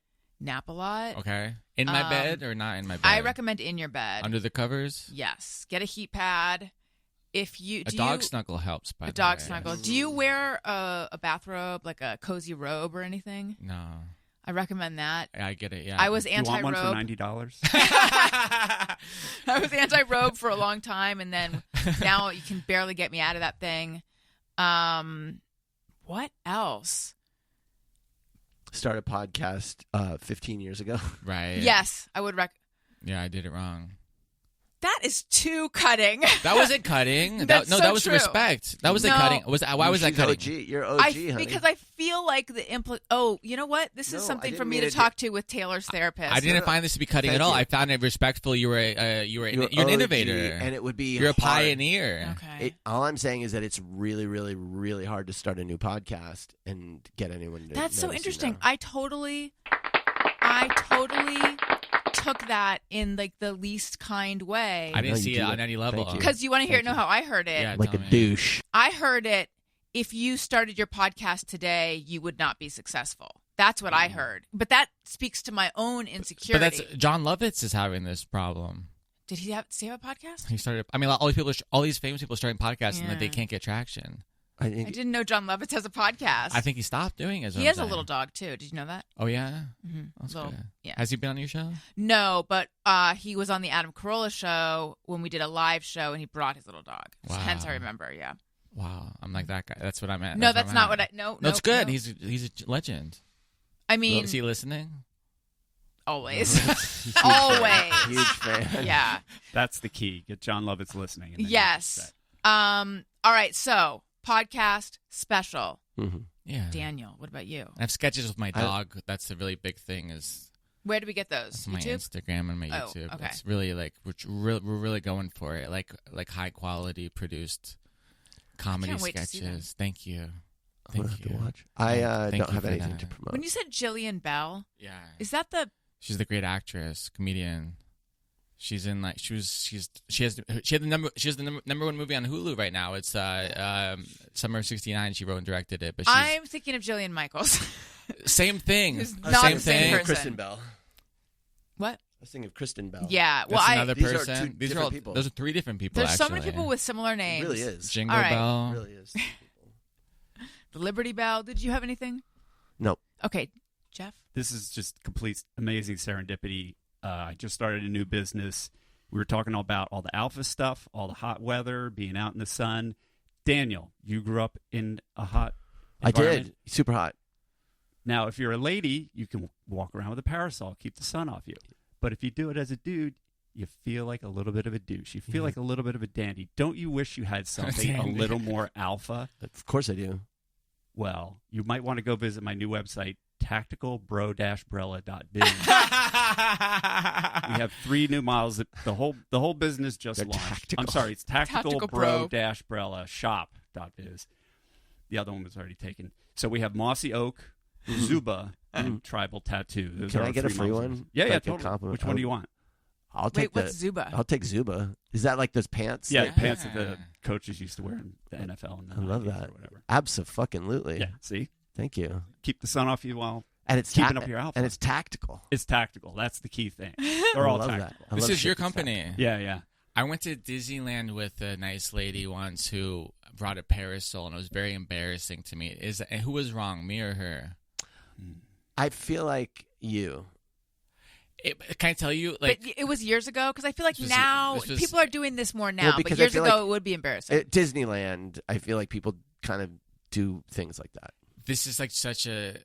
Okay. In my bed or not in my bed? I recommend in your bed. Under the covers? Yes. Get a heat pad. A dog snuggle helps, by the way. A dog snuggle. Do you wear a bathrobe, like a cozy robe or anything? No. I recommend that. I get it, yeah. I was anti-robe. You want one for $90? I was anti-robe for a long time, and then now you can barely get me out of that thing. What else? Start a podcast 15 years ago. Right. Yes, I would Yeah, I did it wrong. That is too cutting. That wasn't cutting. That's that was true. Respect. That was cutting. Why was that cutting? OG. You're OG, honey. Because I feel like you know what? This is something for me to talk to to Taylor's therapist. I didn't find this to be cutting at all. I found it respectful. You're an innovator, and it would be. You're hard. a pioneer. Okay. All I'm saying is that it's really, really, really hard to start a new podcast and get anyone to. That's so interesting. Now. I totally took that in like the least kind way. I didn't see it on any level. Because you want to know how I heard it. Yeah, like a douche. I heard it. If you started your podcast today, you would not be successful. That's what I heard. But that speaks to my own insecurity. But that's John Lovitz is having this problem. Did he have a podcast? He started. I mean, all these famous people starting podcasts and they can't get traction. I didn't know John Lovitz has a podcast. I think he stopped doing it. He has a little dog too. Did you know that? Oh yeah. Mm-hmm. That's little, good. Yeah. Has he been on your show? No, but he was on the Adam Carolla show when we did a live show, and he brought his little dog. Wow. Hence, I remember. Yeah. Wow, I'm like that guy. That's what I meant. No, that's not what I. No, it's good. No. He's a legend. I mean, is he listening? Always. Always. Huge fan. Yeah. That's the key. Get John Lovitz listening. And then Yes. All right. So, podcast special. Mm-hmm. Yeah. Daniel, what about you? I have sketches with my dog. That's a really big thing. Where do we get those? My YouTube? Instagram and my YouTube. Okay. It's really like we're really going for it. Like high quality produced comedy I can't wait to see them. sketches. Thank you. I'm gonna have to watch. I Thank don't you have for anything that. to promote. When you said Jillian Bell, Yeah. is that the? She's the great actress, comedian. She's in like she has the number one movie on Hulu right now. It's Summer of '69. She wrote and directed it. But I'm thinking of Jillian Michaels. same thing. Who's not Same the same thing. person. Kristen Bell. What? I was thinking of Kristen Bell. Yeah. Well, That's another These are person. two These are different all people. Those are three different people. There's so actually. many people with similar It names. really is. Jingle All right. Bell. It really is. The Liberty Bell. Did you have anything? Nope. Okay, Jeff. This is just complete amazing serendipity. I just started a new business. We were talking about all the alpha stuff, all the hot weather, being out in the sun. Daniel, you grew up in a hot environment. I did. Super hot. Now, if you're a lady, you can walk around with a parasol, keep the sun off you. But if you do it as a dude, you feel like a little bit of a douche. You feel like a little bit of a dandy. Don't you wish you had something a little more alpha? Of course I do. Well, you might want to go visit my new website, tacticalbro-brella.biz. We have 3 new models. The whole business just They're launched. tactical. I'm sorry, it's Tactical Bro. tacticalbro-brella shop.biz. The other one was already taken. So we have Mossy Oak, Zuba, and Tribal Tattoo. Those Can are I our get a 3 free models. one? Yeah, Like a totally. compliment. Which one do you want? I'll take Wait, what's Zuba? I'll take Zuba. Is that like those pants? Yeah, that- pants that the coaches used to wear in the NFL. And the I love 90s that. Or whatever. Abso-fucking-lutely. Yeah, see? Thank you. Keep the sun off you while And it's keeping up your alpha. And it's tactical. It's tactical. That's the key thing. They're all I love tactical. that. I This love is shit your that's company. tactical. Yeah. I went to Disneyland with a nice lady once who brought a parasol, and it was very embarrassing to me. And who was wrong, me or her? I feel like you. Can I tell you? Like, but it was years ago because I feel like This was- now this was- people are doing this more now. Well, but because I years feel ago like it would be embarrassing. At Disneyland, I feel like people kind of do things like that. this is like such a.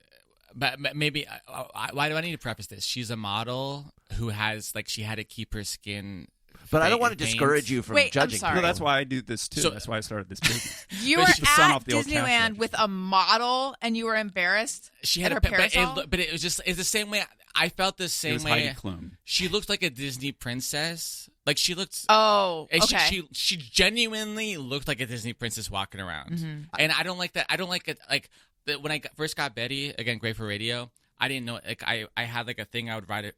But maybe why do I need to preface this? She's a model who has she had to keep her skin. But I don't want to veins. discourage you from Wait, I'm judging. sorry. No, that's why I do this too. So- That's why I started this business. You were Keep the sun at off the old cash Disneyland register. with a model and you were embarrassed She at had her a parasol? but it was it's the same way. I felt the It same was way. Heidi Klum. She looked like a Disney princess. Like she looked. Oh, and okay. She genuinely looked like a Disney princess walking around, Mm-hmm. and I don't like that. I don't like it. When I first got Betty, again, great for radio. I didn't know. I had a thing. I would ride it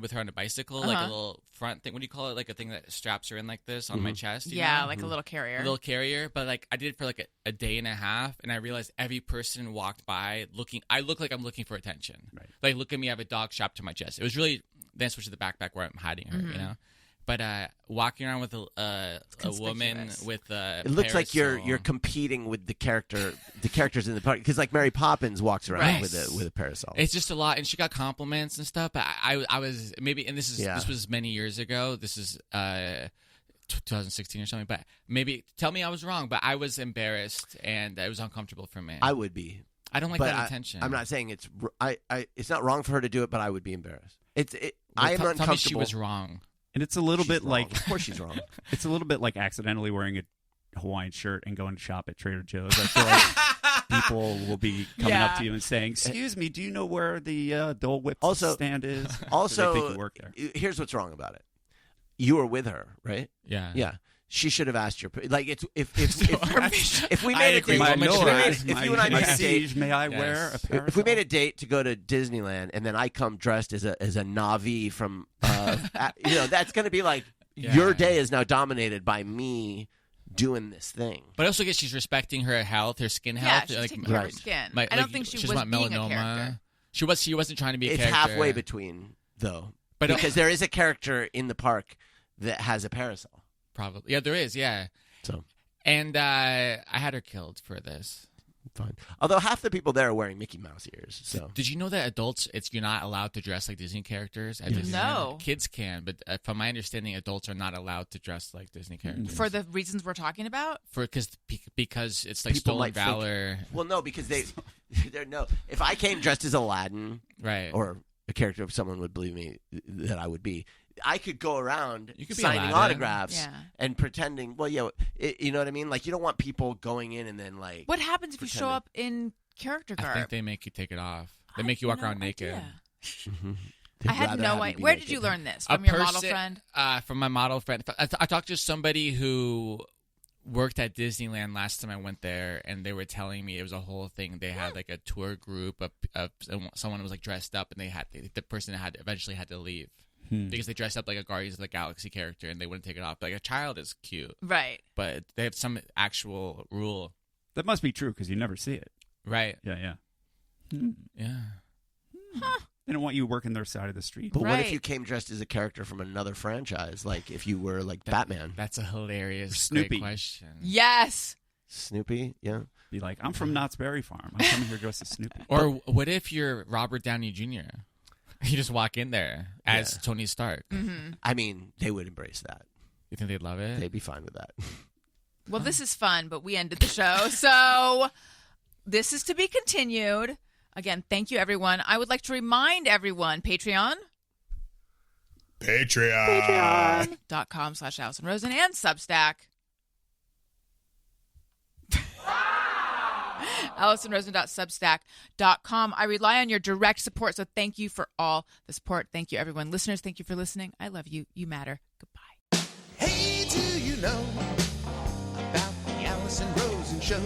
with her on a bicycle, like a little front thing. What do you call it? Like a thing that straps her in like this on my chest. You yeah, know? like a little carrier. A little carrier, but I did it for a day and a half, and I realized every person walked by looking. I look like I'm looking for attention. Right. Like, look at me, I have a dog strapped to my chest. It was really then switch to the backpack where I'm hiding her, you know. But walking around with a woman conspicuous. with a It looks like you're parasol. competing with the characters in the park because Mary Poppins walks around Right. with a parasol. It's just a lot, and she got compliments and stuff. But I was maybe, and this was many years ago. This is 2016 or something. But maybe tell me I was wrong. But I was embarrassed, and it was uncomfortable for me. I would be. I don't like But that attention. I'm not saying it's. It's not wrong for her to do it, but I would be embarrassed. I am Tell uncomfortable. me she was wrong. And it's a little She's bit wrong. like Of course she's wrong. it's a little bit like accidentally wearing a Hawaiian shirt and going to shop at Trader Joe's. I feel like people will be coming up to you and saying, "Excuse me, do you know where the Dole Whip stand is?" They Also, think you work there. here's what's wrong about it. You were with her, right? Yeah. Yeah. she should have asked your like. It's if we made a date, My if you and I my made a date, siege, may I wear a parasol? if we made a date to go to Disneyland and then I come dressed as a Na'vi from, that's going to be like your day is now dominated by me doing this thing. But I also guess she's respecting her health, her skin health. Yeah, she's taking care of her skin. I don't think she was being melanoma. a character. She wasn't trying to be a it's character. It's halfway between, though. But because there is a character in the park that has a parasol. Probably. Yeah, there is, yeah. So, and I had her killed for this. Fine. Although half the people there are wearing Mickey Mouse ears. So did you know that adults, you're not allowed to dress like Disney characters? No. Kids can, but from my understanding, adults are not allowed to dress like Disney characters. For the reasons we're talking about? Because it's like people stolen valor. Well, no, because they're no. If I came dressed as Aladdin, right, or a character if someone would believe me that I would be, I could go around signing Aladdin. autographs and pretending. Well, you know what I mean. Like you don't want people going in and then like. What happens if you show up in character garb? I think they make you take it off. They make you walk around naked. I had no idea. Where did you learn this? From your model friend? From my model friend. I talked to somebody who worked at Disneyland last time I went there, and they were telling me it was a whole thing. They had like a tour group of someone was like dressed up, and the person eventually had to leave. Because they dressed up like a Guardians of the Galaxy character and they wouldn't take it off. Like a child is cute. Right. But they have some actual rule. That must be true because you never see it. Right. Yeah. Yeah. Huh. They don't want you working their side of the street. But what if you came dressed as a character from another franchise? Like if you were like Batman. That's a hilarious Snoopy. Great question. Yes. Snoopy, yeah. Be like, I'm from Knott's Berry Farm. I'm coming here dressed as Snoopy. Or what if you're Robert Downey Jr.? You just walk in there as Tony Stark. Mm-hmm. I mean, they would embrace that. You think they'd love it? They'd be fine with that. Well, this is fun, but we ended the show. So this is to be continued. Again, thank you, everyone. I would like to remind everyone, Patreon. Patreon.com/AllisonRosen and Substack. AllisonRosen.substack.com. I rely on your direct support, so thank you for all the support. Thank you, everyone. Listeners, thank you for listening. I love you. You matter. Goodbye. Hey, do you know about the Allison Rosen Show?